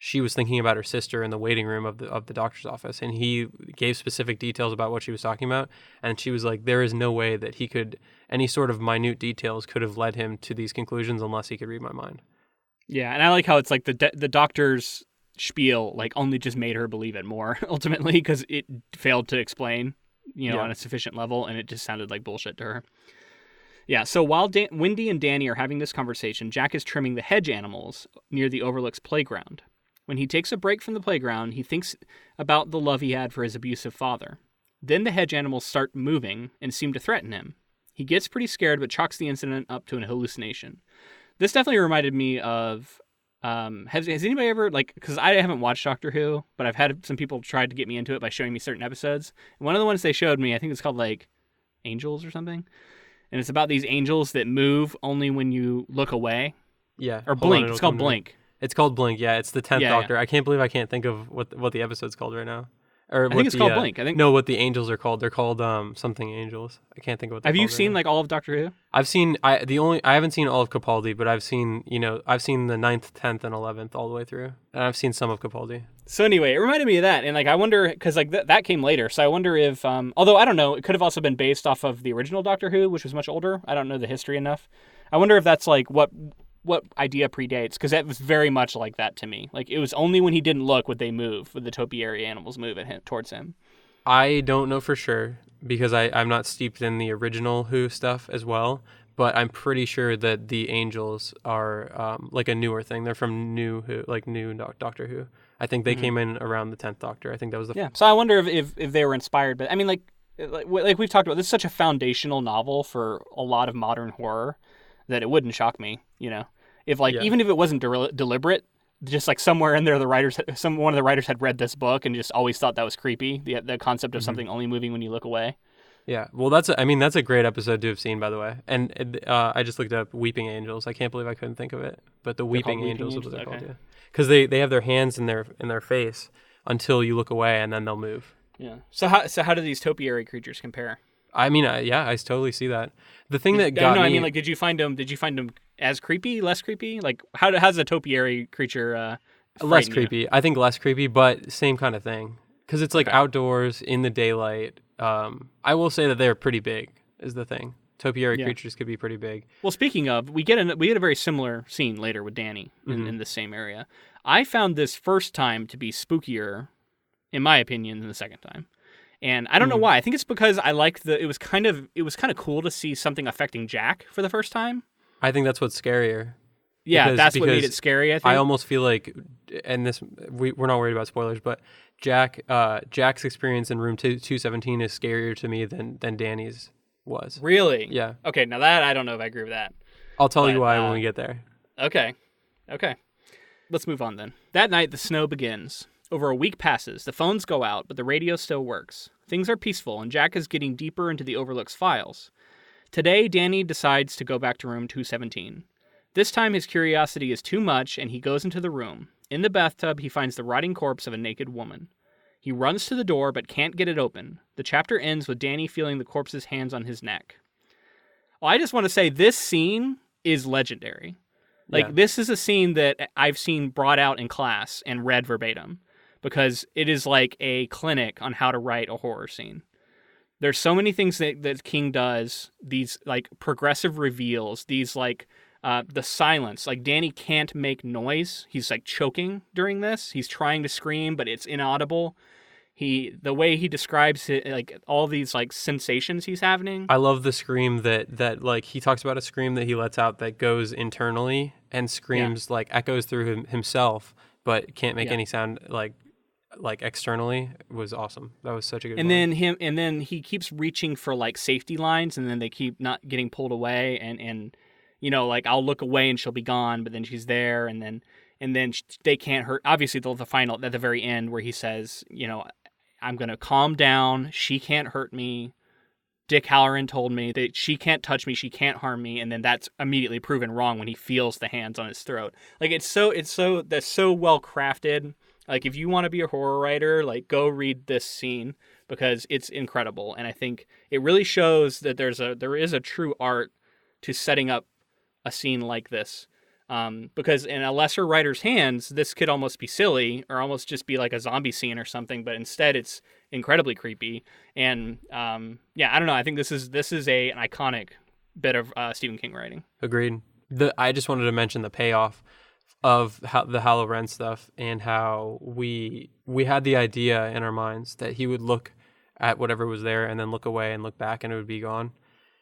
she was thinking about her sister in the waiting room of the doctor's office, and he gave specific details about what she was talking about, and she was like, there is no way that any sort of minute details could have led him to these conclusions unless he could read my mind. Yeah, and I like how it's like the doctor's spiel only just made her believe it more ultimately, because it failed to explain, on a sufficient level, and it just sounded like bullshit to her. Yeah, so while Wendy and Danny are having this conversation, Jack is trimming the hedge animals near the Overlook's playground. When he takes a break from the playground, he thinks about the love he had for his abusive father. Then the hedge animals start moving and seem to threaten him. He gets pretty scared, but chalks the incident up to an hallucination. This definitely reminded me of, has anybody ever, because I haven't watched Doctor Who, but I've had some people try to get me into it by showing me certain episodes. And one of the ones they showed me, I think it's called, Angels or something. And it's about these angels that move only when you look away. Yeah. Or Blink. It's called Blink. It's called Blink, yeah. It's the 10th Doctor. Yeah. I can't believe I can't think of what the episode's called right now. Or I think it's called Blink. No, what the angels are called. They're called something angels. I can't think of what they're called. Have you seen right all of Doctor Who? I've seen I haven't seen all of Capaldi, but I've seen the 9th, 10th, and 11th all the way through. And I've seen some of Capaldi. So anyway, it reminded me of that, and I wonder, because that came later, so I wonder if although I don't know, it could have also been based off of the original Doctor Who, which was much older. I don't know the history enough. I wonder if that's what idea predates, because that was very much like that to me. It was only when he didn't look would they move, would the topiary animals move towards him. I don't know for sure, because I'm not steeped in the original Who stuff as well, but I'm pretty sure that the angels are a newer thing. They're from new Doctor Who. I think they came in around the 10th Doctor. I think that was the... Yeah, so I wonder if they were inspired, but I mean, like we've talked about, this is such a foundational novel for a lot of modern horror that it wouldn't shock me, if even if it wasn't deliberate, just somewhere in there, one of the writers had read this book and just always thought that was creepy. The concept of something only moving when you look away. Yeah, well, that's a great episode to have seen, by the way. And I just looked up Weeping Angels. I can't believe I couldn't think of it, but the Weeping Angels is what they're called. Yeah, because they have their hands in their face until you look away, and then they'll move. Yeah. So how do these topiary creatures compare? I mean, I totally see that. The thing that got me... I mean, did you find them as creepy, less creepy? How's a topiary creature less creepy? I think less creepy, but same kind of thing. Because it's outdoors in the daylight. I will say that they're pretty big, is the thing. Topiary creatures could be pretty big. Well, speaking of, we get a very similar scene later with Danny in the same area. I found this first time to be spookier, in my opinion, than the second time. And I don't know why. I think it's because I liked it was kind of cool to see something affecting Jack for the first time. I think that's what's scarier. Yeah, that's what made it scary, I think. I almost feel like, and this we're not worried about spoilers, but Jack's experience in room 217 is scarier to me than Danny's was. Really? Yeah. Okay, now that I don't know if I agree with that. I'll tell you why when we get there. Okay. Let's move on then. That night, the snow begins. Over a week passes, the phones go out, but the radio still works. Things are peaceful, and Jack is getting deeper into the Overlook's files. Today, Danny decides to go back to room 217. This time, his curiosity is too much, and he goes into the room. In the bathtub, he finds the rotting corpse of a naked woman. He runs to the door, but can't get it open. The chapter ends with Danny feeling the corpse's hands on his neck. Well, I just want to say this scene is legendary. This is a scene that I've seen brought out in class and read verbatim, because it is like a clinic on how to write a horror scene. There's so many things that King does, these progressive reveals, these the silence. Danny can't make noise. He's choking during this. He's trying to scream, but it's inaudible. The way he describes it, all these sensations he's having. I love the scream that he talks about, a scream that he lets out that goes internally and screams echoes through himself, but can't make any sound like externally was awesome. That was such a good. And moment. then he keeps reaching for like safety lines, and then they keep not getting pulled away, and like I'll look away and she'll be gone, but then she's there, and then they can't hurt. Obviously, the final at the very end where he says, I'm gonna calm down. She can't hurt me. Dick Halloran told me that she can't touch me, she can't harm me, and then that's immediately proven wrong when he feels the hands on his throat. Like that's so well crafted. Like if you want to be a horror writer, like go read this scene because it's incredible, and I think it really shows that there is a true art to setting up a scene like this. Because in a lesser writer's hands, this could almost be silly or almost just be like a zombie scene or something, but instead it's incredibly creepy. And I don't know. I think this is an iconic bit of Stephen King writing. Agreed. I just wanted to mention the payoff of the Hallow Ren stuff and how we had the idea in our minds that he would look at whatever was there and then look away and look back and it would be gone.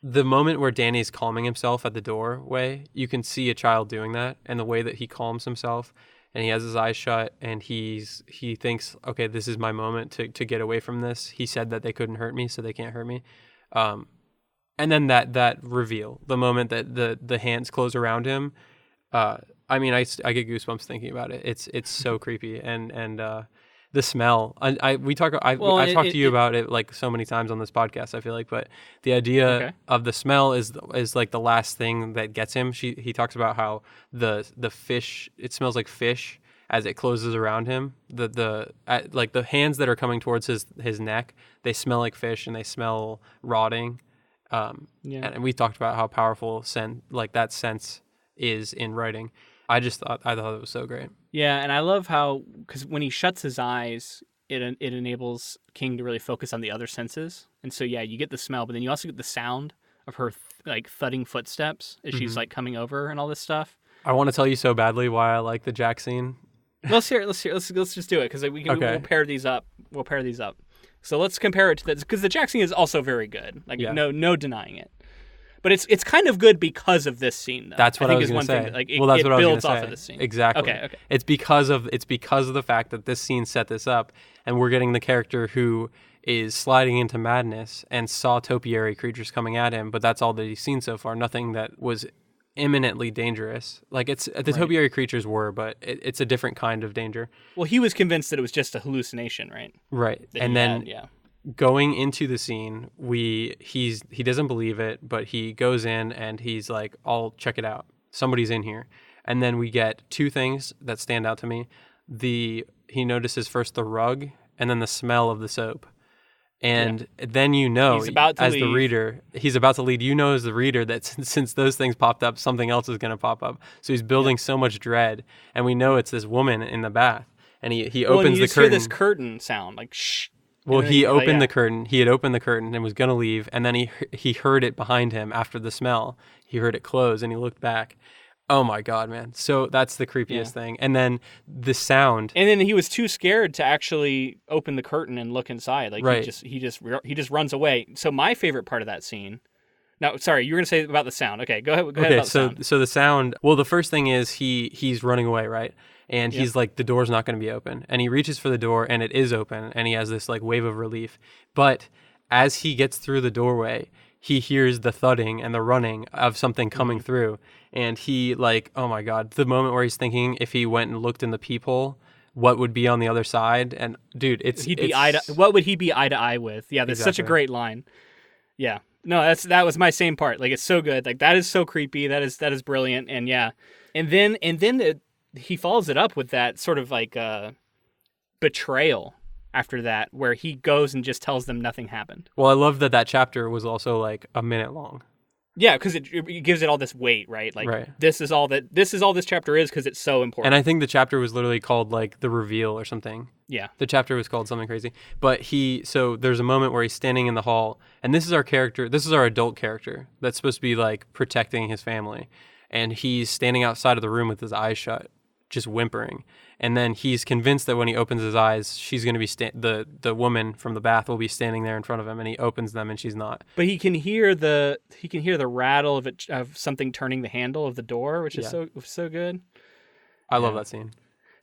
The moment where Danny's calming himself at the doorway, you can see a child doing that, and the way that he calms himself and he has his eyes shut and he thinks, okay, this is my moment to get away from this. He said that they couldn't hurt me, so they can't hurt me. And then that reveal, the moment that the hands close around him, I get goosebumps thinking about it. It's so creepy, and the smell. I've talked to you about it like so many times on this podcast, I feel like, but the idea of the smell is like the last thing that gets him. He talks about how the fish, it smells like fish as it closes around him. Like the hands that are coming towards his neck, they smell like fish and they smell rotting. And we talked about how powerful that sense is in writing. I thought it was so great. Yeah, and I love how, because when he shuts his eyes, it enables King to really focus on the other senses. And so, you get the smell, but then you also get the sound of her thudding footsteps as she's like coming over and all this stuff. I want to tell you so badly why I like the Jack scene. Let's just do it because we'll pair these up. So let's compare it to that, because the Jack scene is also very good. No denying it. But it's kind of good because of this scene, though. That's what I was going to say. It builds off of this scene. Exactly. Okay. It's because of the fact that this scene set this up, and we're getting the character who is sliding into madness and saw topiary creatures coming at him, but that's all that he's seen so far. Nothing that was imminently dangerous. Like topiary creatures were, but it's a different kind of danger. Well, he was convinced that it was just a hallucination, right? Right. And then going into the scene, he doesn't believe it, but he goes in and he's like, I'll check it out. Somebody's in here. And then we get two things that stand out to me. He notices first the rug and then the smell of the soap. And then the reader, he's about to lead. As the reader that since those things popped up, something else is going to pop up. So he's building so much dread. And we know it's this woman in the bath. And he opens the curtain. Hear this curtain sound, like shh. Well, he opened the curtain. He had opened the curtain and was going to leave. And then he heard it behind him after the smell. He heard it close and he looked back. Oh my God, man. So that's the creepiest thing. And then the sound. And then he was too scared to actually open the curtain and look inside. Like he just runs away. So my favorite part of that scene. No, sorry, you were going to say about the sound. Okay, go ahead about the sound. So the sound, well, the first thing is he's running away, right? And he's like, the door's not going to be open. And he reaches for the door and it is open. And he has this like wave of relief. But as he gets through the doorway, he hears the thudding and the running of something coming through. And he oh my God, the moment where he's thinking if he went and looked in the peephole, what would be on the other side? And dude, what would he be eye to eye with? Yeah, that's such a great line. Yeah. No, that was my same part. Like, it's so good. Like, that is so creepy. That is brilliant. And and then he follows it up with that sort of like betrayal after that, where he goes and just tells them nothing happened. Well, I love that chapter was also like a minute long. Yeah, because it gives it all this weight, right? Like, this is all this chapter is because it's so important. And I think the chapter was literally called like The Reveal or something. Yeah. The chapter was called something crazy. But so there's a moment where he's standing in the hall, and this is our character, this is our adult character that's supposed to be like protecting his family. And he's standing outside of the room with his eyes shut, just whimpering. And then he's convinced that when he opens his eyes, she's going to be the woman from the bath will be standing there in front of him, and he opens them and she's not. But he can hear the rattle of something turning the handle of the door, which is so good. I love that scene.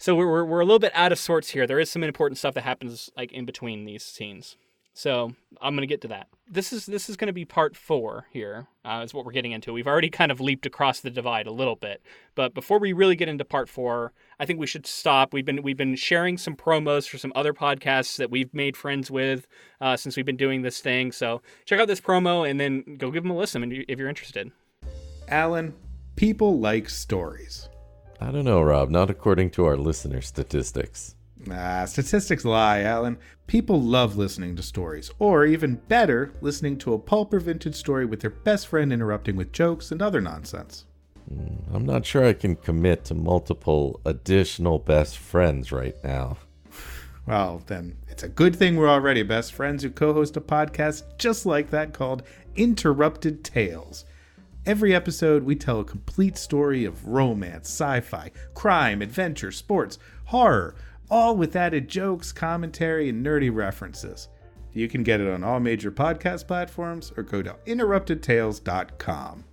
So we're a little bit out of sorts here. There is some important stuff that happens like in between these scenes. So I'm going to get to that. This is going to be part 4 here, is what we're getting into. We've already kind of leaped across the divide a little bit. But before we really get into part 4, I think we should stop. We've been sharing some promos for some other podcasts that we've made friends with since we've been doing this thing. So check out this promo and then go give them a listen if you're interested. Alan, people like stories. I don't know, Rob. Not according to our listener statistics. Nah, statistics lie, Alan. People love listening to stories, or even better, listening to a pulp or vintage story with their best friend interrupting with jokes and other nonsense. I'm not sure I can commit to multiple additional best friends right now. Well, then, it's a good thing we're already best friends who co-host a podcast just like that called Interrupted Tales. Every episode, we tell a complete story of romance, sci-fi, crime, adventure, sports, horror, all with added jokes, commentary, and nerdy references. You can get it on all major podcast platforms or go to interruptedtales.com.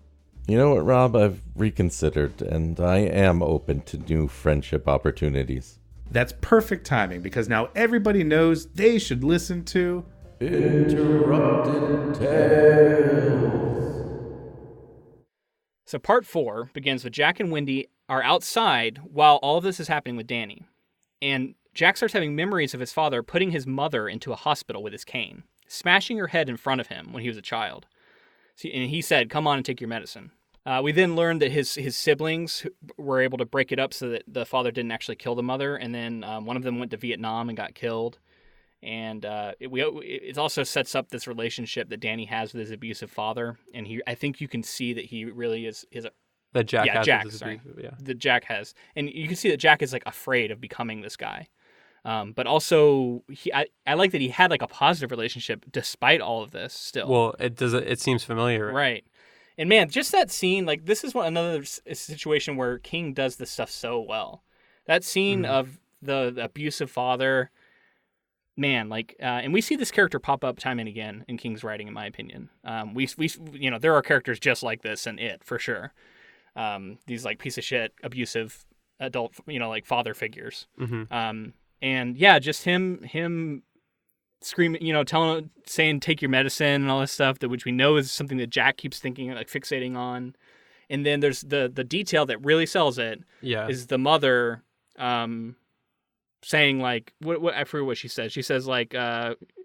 You know what, Rob? I've reconsidered, and I am open to new friendship opportunities. That's perfect timing, because now everybody knows they should listen to Interrupted Tales. So part 4 begins with Jack and Wendy are outside while all of this is happening with Danny. And Jack starts having memories of his father putting his mother into a hospital with his cane, smashing her head in front of him when he was a child. And he said, "Come on and take your medicine." We then learned that his siblings were able to break it up so that the father didn't actually kill the mother. And then one of them went to Vietnam and got killed. And it also sets up this relationship that Danny has with his abusive father. And I think you can see that he really is That Jack has. Jack, sorry. Yeah. That Jack has. And you can see that Jack is like afraid of becoming this guy. But also, I like that he had like a positive relationship despite all of this still. Well, it seems familiar. Right. And man, just that scene, like this is another situation where King does this stuff so well. That scene of the abusive father, man, like, and we see this character pop up time and again in King's writing, in my opinion. We there are characters just like this in it, for sure. These like piece of shit, abusive adult, like father figures. And yeah, just him screaming, saying, "Take your medicine," and all this stuff, which we know is something that Jack keeps thinking, like fixating on. And then there's the detail that really sells it. Yeah, is the mother, saying like, what I forget what she says. She says like,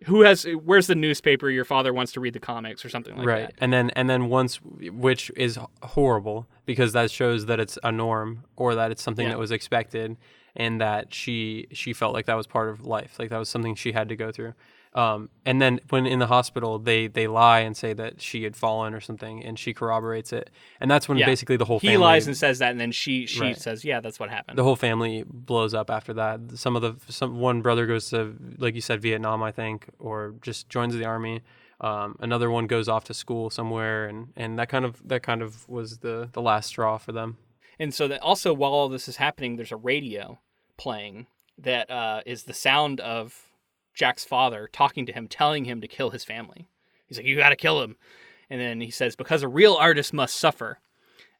where's the newspaper? Your father wants to read the comics or something like that. Right. And then once, which is horrible because that shows that it's a norm or that it's something that was expected and that she felt like that was part of life. Like that was something she had to go through. And then when in the hospital, they lie and say that she had fallen or something, and she corroborates it. And that's when basically the whole family... He lies and says that, and then she says, yeah, that's what happened. The whole family blows up after that. One brother goes to, like you said, Vietnam, I think, or just joins the army. Another one goes off to school somewhere, and that kind of was the last straw for them. And so that also, while all this is happening, there's a radio playing that is the sound of Jack's father talking to him, telling him to kill his family. He's like, "You got to kill him." And then he says, "Because a real artist must suffer."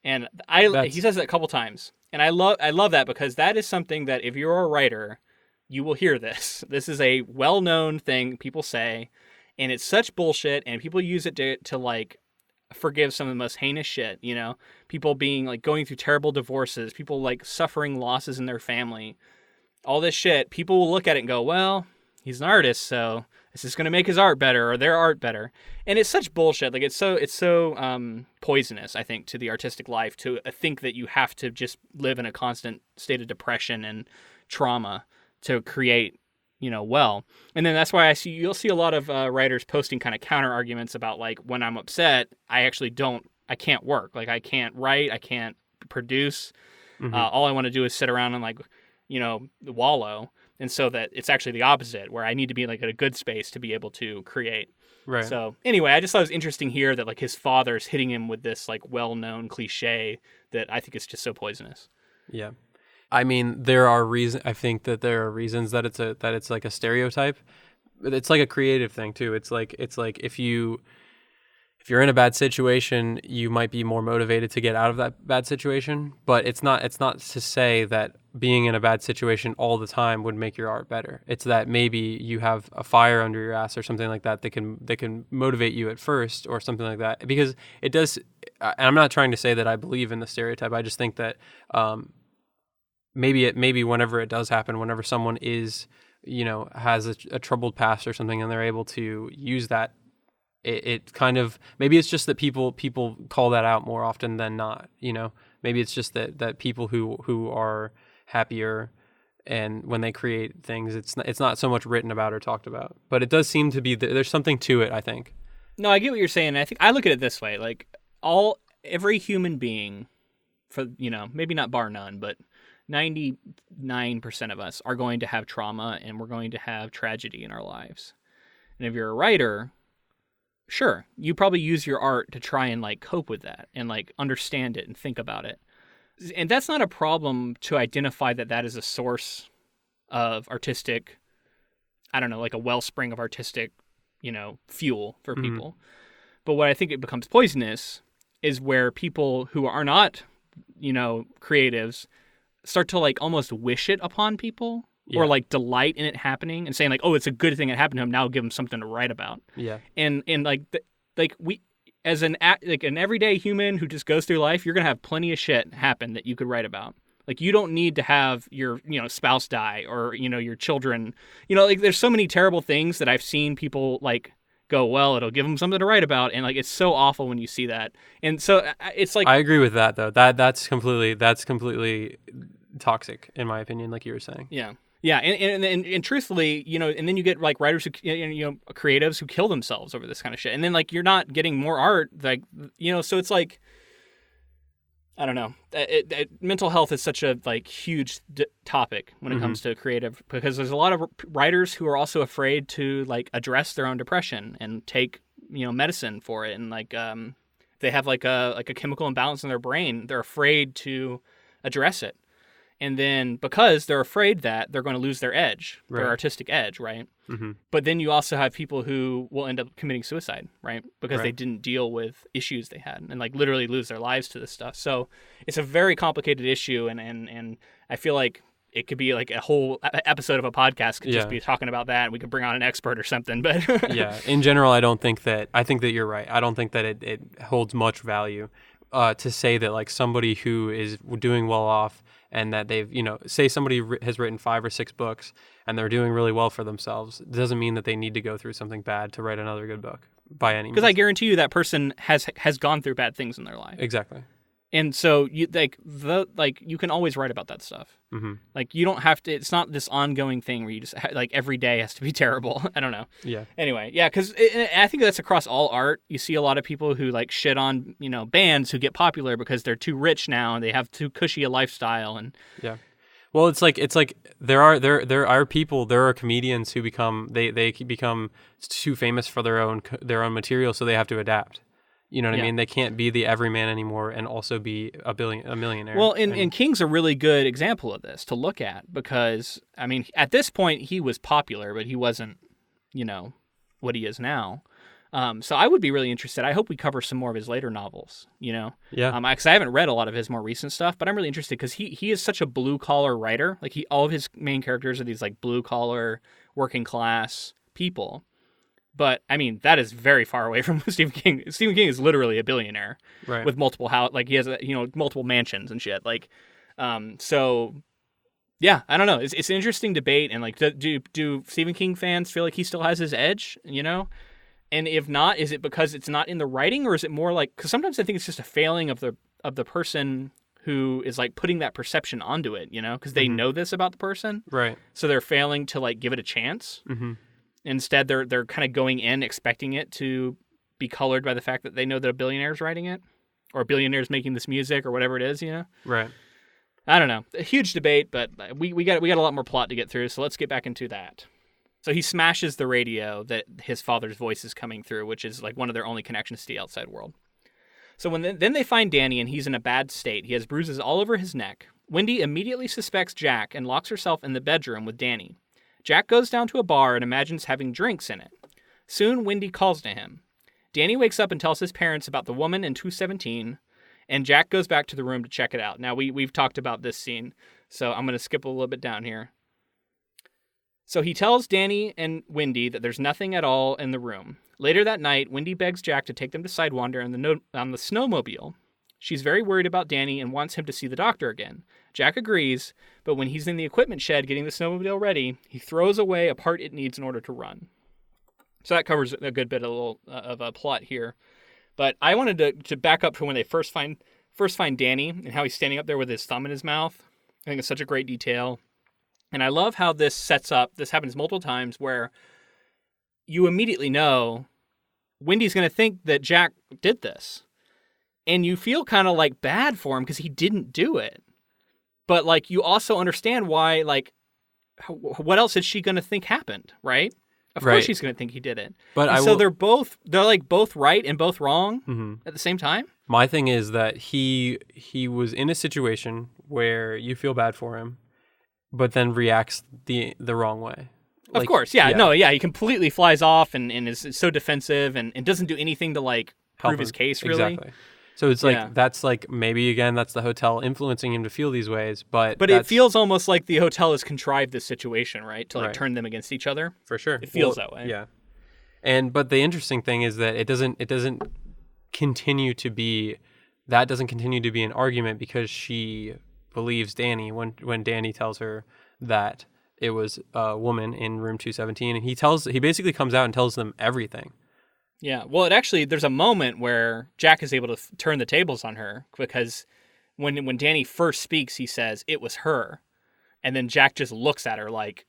And he says that a couple times. And I love that, because that is something that if you're a writer, you will hear this. This is a well-known thing people say, and it's such bullshit, and people use it to like forgive some of the most heinous shit, people being like going through terrible divorces, people like suffering losses in their family, all this shit. People will look at it and go, well, he's an artist, so this is going to make his art better or their art better. And it's such bullshit. Like it's so poisonous, I think, to the artistic life to think that you have to just live in a constant state of depression and trauma to create, well. And then that's why you'll see a lot of writers posting kind of counter arguments about like, when I'm upset, I can't work. Like I can't write, I can't produce. All I want to do is sit around and like, wallow. And so that it's actually the opposite, where I need to be like in a good space to be able to create. Right. So anyway, I just thought it was interesting here that like his father's hitting him with this like well-known cliche that I think is just so poisonous. Yeah. I mean, I think that there are reasons that it's like a stereotype. It's like a creative thing too. It's like if you're in a bad situation, you might be more motivated to get out of that bad situation. But it's not to say that being in a bad situation all the time would make your art better. It's that maybe you have a fire under your ass or something like that that can motivate you at first or something like that. Because it does, and I'm not trying to say that I believe in the stereotype. I just think that maybe whenever it does happen, whenever someone is, has a troubled past or something, and they're able to use that, it kind of, maybe it's just that people call that out more often than not. Maybe it's just that people who are happier, and when they create things, it's not so much written about or talked about. But it does seem to be there's something to it, I think. No, I get what you're saying. I think I look at it this way: like every human being, for maybe not bar none, but 99% of us are going to have trauma, and we're going to have tragedy in our lives. And if you're a writer, sure, you probably use your art to try and like cope with that and like understand it and think about it. And that's not a problem to identify that is a source of artistic, I don't know, like a wellspring of artistic, fuel for people. But what I think it becomes poisonous is where people who are not, creatives start to like almost wish it upon people. Yeah. Or like delight in it happening and saying like, oh, it's a good thing it happened to him. Now I'll give him something to write about. Yeah. And like we, as an everyday human who just goes through life, you're going to have plenty of shit happen that you could write about. Like you don't need to have your, spouse die or, your children, like there's so many terrible things that I've seen people like go, well, it'll give them something to write about. And like, it's so awful when you see that. And so it's like, I agree with that though. That's completely toxic in my opinion, like you were saying. Yeah. Yeah, and truthfully, and then you get like writers who, creatives who kill themselves over this kind of shit, and then like you're not getting more art, like so it's like, I don't know. Mental health is such a like huge topic when it comes to creative, because there's a lot of writers who are also afraid to like address their own depression and take medicine for it, and like they have like a chemical imbalance in their brain, they're afraid to address it. And then because they're afraid that they're going to lose their edge, their artistic edge, right? Mm-hmm. But then you also have people who will end up committing suicide, right? Because they didn't deal with issues they had and like literally lose their lives to this stuff. So it's a very complicated issue. And I feel like it could be like a whole episode of a podcast could just be talking about that. And we could bring on an expert or something. But yeah, in general, I think that you're right. I don't think that it holds much value to say that like somebody who is doing well off, and that they've, say somebody has written 5 or 6 books and they're doing really well for themselves, it doesn't mean that they need to go through something bad to write another good book by any means. Because I guarantee you that person has gone through bad things in their life. Exactly. And so you you can always write about that stuff. Mm-hmm. Like you don't have to. It's not this ongoing thing where you just like every day has to be terrible. I don't know. Yeah. Anyway, yeah, because I think that's across all art. You see a lot of people who like shit on bands who get popular because they're too rich now and they have too cushy a lifestyle and yeah. Well, it's like there are comedians who they become too famous for their own material, so they have to adapt. You know what I mean? They can't be the everyman anymore and also be a millionaire. Well, and King's a really good example of this to look at because, I mean, at this point he was popular, but he wasn't, what he is now. So I would be really interested. I hope we cover some more of his later novels, Yeah. Because I haven't read a lot of his more recent stuff, but I'm really interested because he is such a blue-collar writer. Like all of his main characters are these like blue-collar, working-class people. But I mean, that is very far away from Stephen King. Stephen King is literally a billionaire, right? With multiple he has multiple mansions and shit. Like, so yeah, I don't know. It's an interesting debate, and like, do Stephen King fans feel like he still has his edge? And if not, is it because it's not in the writing, or is it more like? Because sometimes I think it's just a failing of the person who is like putting that perception onto it, because they know this about the person, right? So they're failing to like give it a chance. Mm-hmm. Instead, they're kind of going in expecting it to be colored by the fact that they know that a billionaire's writing it, or a billionaire's making this music, or whatever it is, Right. I don't know. A huge debate, but we got a lot more plot to get through, so let's get back into that. So he smashes the radio that his father's voice is coming through, which is like one of their only connections to the outside world. So then they find Danny, and he's in a bad state. He has bruises all over his neck. Wendy immediately suspects Jack and locks herself in the bedroom with Danny. Jack goes down to a bar and imagines having drinks in it. Soon, Wendy calls to him. Danny wakes up and tells his parents about the woman in 217, and Jack goes back to the room to check it out. Now, we've talked about this scene. So I'm going to skip a little bit down here. So he tells Danny and Wendy that there's nothing at all in the room. Later that night, Wendy begs Jack to take them to Sidewander on the snowmobile. She's very worried about Danny and wants him to see the doctor again. Jack agrees, but when he's in the equipment shed getting the snowmobile ready, he throws away a part it needs in order to run. So that covers a good bit of a plot here. But I wanted to back up to when they first find Danny and how he's standing up there with his thumb in his mouth. I think it's such a great detail. And I love how this sets up, this happens multiple times, where you immediately know Wendy's going to think that Jack did this. And you feel kind of like bad for him because he didn't do it. But like you also understand why, like, what else is she going to think happened, right? Of course she's going to think he did it. But so they're both right and both wrong at the same time. My thing is that he was in a situation where you feel bad for him, but then reacts the wrong way. Of course, he completely flies off and is so defensive and doesn't do anything to like prove his case, really. Exactly. So it's like, that's like, maybe again, that's the hotel influencing him to feel these ways, but it feels almost like the hotel has contrived this situation, right? To like turn them against each other. For sure. It feels that way. Yeah. But the interesting thing is that it doesn't continue to be an argument because she believes Danny when Danny tells her that it was a woman in room 217, and he basically comes out and tells them everything. Yeah, well, there's a moment where Jack is able to turn the tables on her because when Danny first speaks, he says it was her, and then Jack just looks at her like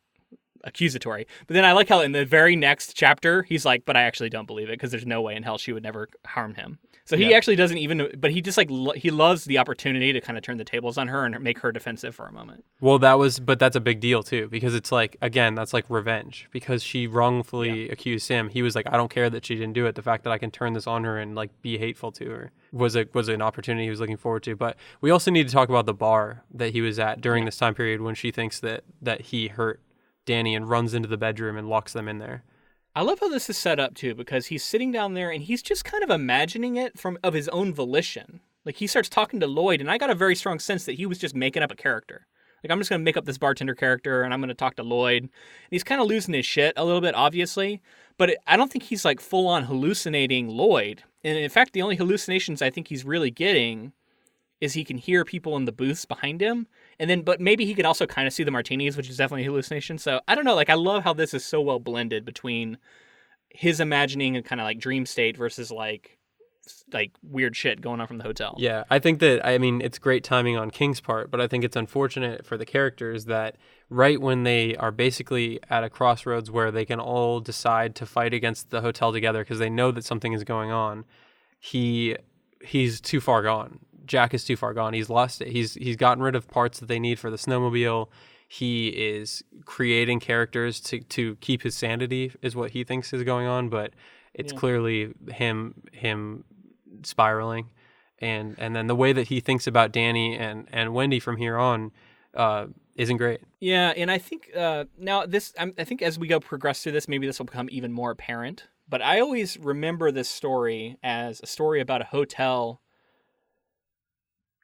accusatory. But then I like how in the very next chapter, he's like, but I actually don't believe it because there's no way in hell she would never harm him. So he actually doesn't even, but he just like, he loves the opportunity to kind of turn the tables on her and make her defensive for a moment. Well, but that's a big deal too, because it's like, again, that's like revenge because she wrongfully accused him. He was like, I don't care that she didn't do it. The fact that I can turn this on her and like be hateful to her was an opportunity he was looking forward to. But we also need to talk about the bar that he was at during this time period when she thinks that he hurt Danny and runs into the bedroom and locks them in there. I love how this is set up too, because he's sitting down there and he's just kind of imagining it of his own volition. Like he starts talking to Lloyd, and I got a very strong sense that he was just making up a character. Like, I'm just going to make up this bartender character and I'm going to talk to Lloyd. And he's kind of losing his shit a little bit, obviously, but I don't think he's like full on hallucinating Lloyd. And in fact, the only hallucinations I think he's really getting is he can hear people in the booths behind him. And then, but maybe he could also kind of see the martinis, which is definitely a hallucination. So I don't know. Like, I love how this is so well blended between his imagining and kind of like dream state versus like weird shit going on from the hotel. Yeah, I think that, I mean, it's great timing on King's part, but I think it's unfortunate for the characters that right when they are basically at a crossroads where they can all decide to fight against the hotel together because they know that something is going on, he's too far gone. Jack is too far gone. He's lost it. He's gotten rid of parts that they need for the snowmobile. He is creating characters to keep his sanity is what he thinks is going on, but it's clearly him spiraling. And then the way that he thinks about Danny and Wendy from here on isn't great. Yeah, and I think now I think as we progress through this, maybe this will become even more apparent. But I always remember this story as a story about a hotel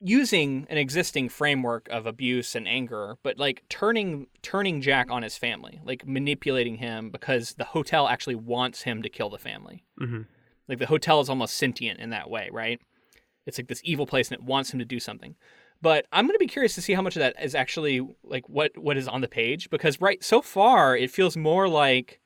using an existing framework of abuse and anger, but like turning Jack on his family, like manipulating him because the hotel actually wants him to kill the family. Mm-hmm. Like the hotel is almost sentient in that way, right? It's like this evil place and it wants him to do something. But I'm going to be curious to see how much of that is actually like what is on the page, because so far it feels more like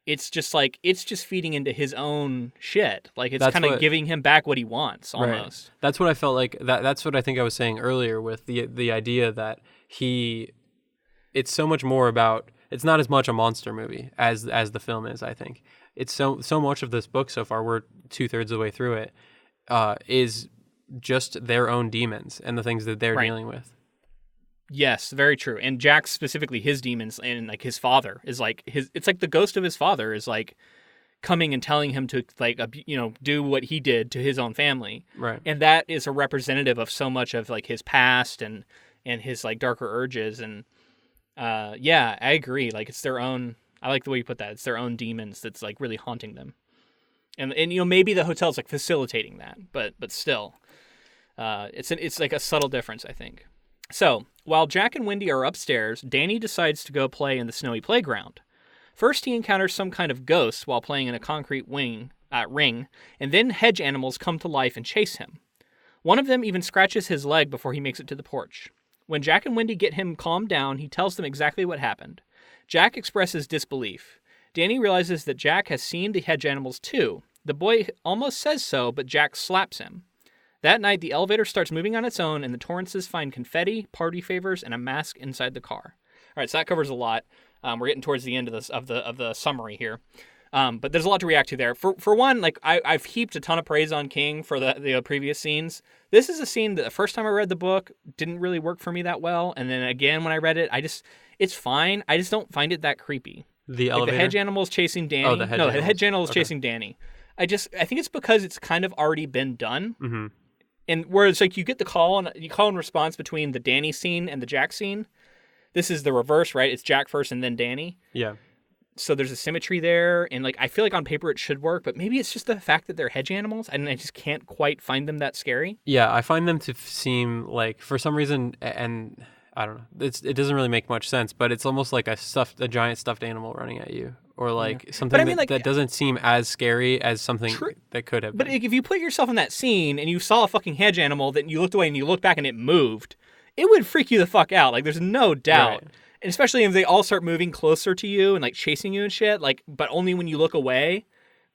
it's just feeding into his own shit. Like it's kind of giving him back what he wants almost. Right. That's what I felt like. That's what I think I was saying earlier with the idea that it's so much more about, it's not as much a monster movie as the film is, I think. It's so much of this book so far, we're 2/3 of the way through it, is just their own demons and the things that they're dealing with. Yes, very true. And Jack, specifically his demons and like his father is like it's like the ghost of his father is like coming and telling him to like, do what he did to his own family. Right. And that is a representative of so much of like his past and his like darker urges. And I agree. Like it's their own, I like the way you put that. It's their own demons that's like really haunting them. And maybe the hotel's like facilitating that, but still, it's like a subtle difference, I think. So While Jack and Wendy are upstairs, Danny decides to go play in the snowy playground. First, he encounters some kind of ghost while playing in a concrete ring, and then hedge animals come to life and chase him. One of them even scratches his leg before he makes it to the porch. When Jack and Wendy get him calmed down, he tells them exactly what happened. Jack expresses disbelief. Danny realizes that Jack has seen the hedge animals too. The boy almost says so, but Jack slaps him. That night, the elevator starts moving on its own, and the Torrances find confetti, party favors, and a mask inside the car. All right, so that covers a lot. We're getting towards the end of this of the summary here, but there's a lot to react to there. For one, like I've heaped a ton of praise on King for the previous scenes. This is a scene that the first time I read the book didn't really work for me that well, and then again when I read it, it's fine. I just don't find it that creepy. The elevator? The hedge animals chasing Danny. Oh, the hedge animals. The hedge animals Okay. chasing Danny. I think it's because it's kind of already been done. Mm-hmm. And whereas like you get the call and response between the Danny scene and the Jack scene. This is the reverse, right? It's Jack first and then Danny. Yeah. So there's a symmetry there, and like I feel like on paper it should work, but maybe it's just the fact that they're hedge animals, and I just can't quite find them that scary. Yeah, I find them to seem like, for some reason, and I don't know, it doesn't really make much sense, but it's almost like a giant stuffed animal running at you, or like something I mean, like, that doesn't seem as scary as something that could have But been. if you put yourself in that scene and you saw a fucking hedge animal, that you looked away and you looked back and it moved, it would freak you the fuck out. Like there's no doubt. Right. And especially if they all start moving closer to you and like chasing you and shit, like, but only when you look away,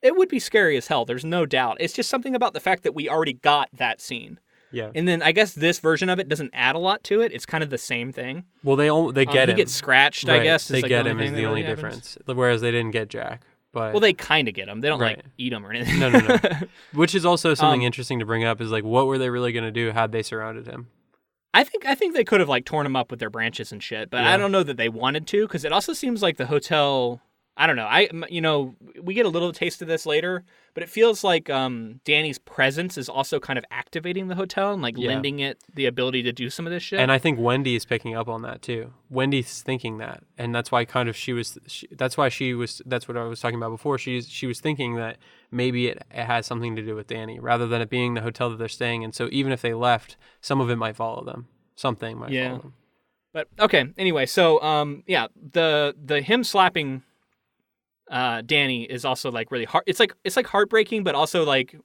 it would be scary as hell. There's no doubt. It's just something about the fact that we already got that scene. Yeah. And then I guess this version of it doesn't add a lot to it. It's kind of the same thing. Well, they get him. He gets scratched, I Right. guess. They like get him is thing the that only really happens. difference. Whereas they didn't get Jack. But Well, they kind of get him. They don't like Right. eat him or anything. No. Which is also something interesting to bring up is like, what were they really going to do had they surrounded him? I think they could have like torn him up with their branches and shit, but Yeah. I don't know that they wanted to, because it also seems like the hotel. I don't know. We get a little taste of this later, but it feels like Danny's presence is also kind of activating the hotel and like lending it the ability to do some of this shit. And I think Wendy is picking up on that too. Wendy's thinking that, and that's why that's what I was talking about before. She was thinking that maybe it has something to do with Danny, rather than it being the hotel that they're staying in. So even if they left, some of it might follow them. Something might follow them. But okay, anyway, so the him slapping Danny is also like really hard. It's like heartbreaking, but also like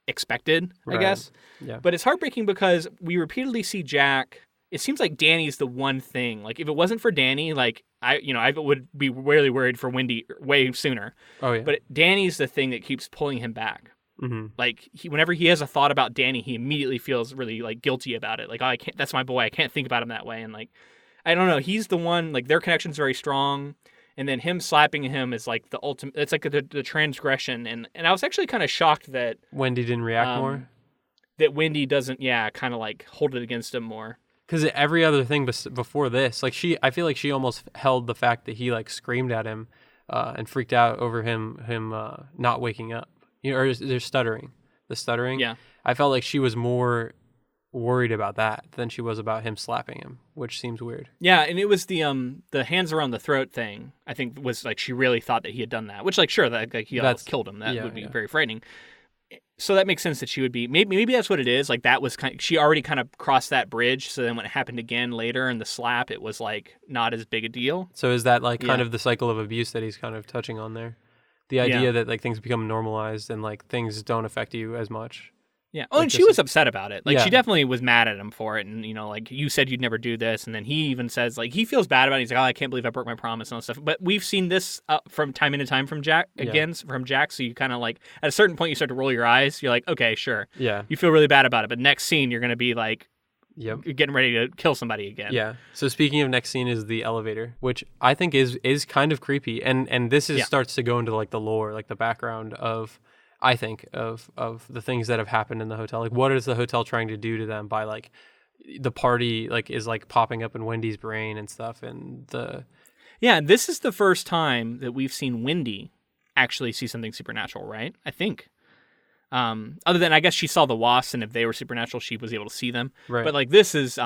expected, I Right. guess. Yeah. But it's heartbreaking because we repeatedly see Jack. It seems like Danny's the one thing. Like if it wasn't for Danny, like I would be really worried for Wendy way sooner. Oh yeah. But Danny's the thing that keeps pulling him back. Mm-hmm. Like whenever he has a thought about Danny, he immediately feels really like guilty about it. Like, oh, I can't. That's my boy. I can't think about him that way. And like, I don't know. He's the one. Like their connection's very strong. And then him slapping him is like the ultimate. It's like the transgression. And I was actually kind of shocked that Wendy didn't react more. That Wendy doesn't. Yeah, kind of like hold it against him more. Because every other thing before this, like I feel like she almost held the fact that he like screamed at him and freaked out over him not waking up. Or there's stuttering. The stuttering. Yeah. I felt like she was more worried about that than she was about him slapping him, which seems weird. Yeah, and it was the hands around the throat thing. I think was like she really thought that he had done that. Which like sure that like he almost killed him. That would be very frightening. So that makes sense that she would be maybe that's what it is. Like that was she already kind of crossed that bridge. So then when it happened again later in the slap, it was like not as big a deal. So is that like kind of the cycle of abuse that he's kind of touching on there? The idea that like things become normalized and like things don't affect you as much. Yeah. Oh, Like and she this- was upset about it. Like Yeah. she definitely was mad at him for it. And like you said you'd never do this, and then he even says like he feels bad about it. He's like, oh, I can't believe I broke my promise and all that stuff. But we've seen this from time into time from Jack from Jack. So you kind of like at a certain point you start to roll your eyes. You're like, okay, sure. Yeah. You feel really bad about it, but next scene you're gonna be like, Yep. you're getting ready to kill somebody again. Yeah. So speaking of next scene is the elevator, which I think is kind of creepy, and this starts to go into like the lore, like the background of, I think of the things that have happened in the hotel. Like what is the hotel trying to do to them by like the party like is like popping up in Wendy's brain and stuff, and the Yeah. This is the first time that we've seen Wendy actually see something supernatural, right? I think. Other than I guess she saw the wasps, and if they were supernatural, she was able to see them. Right. But like this is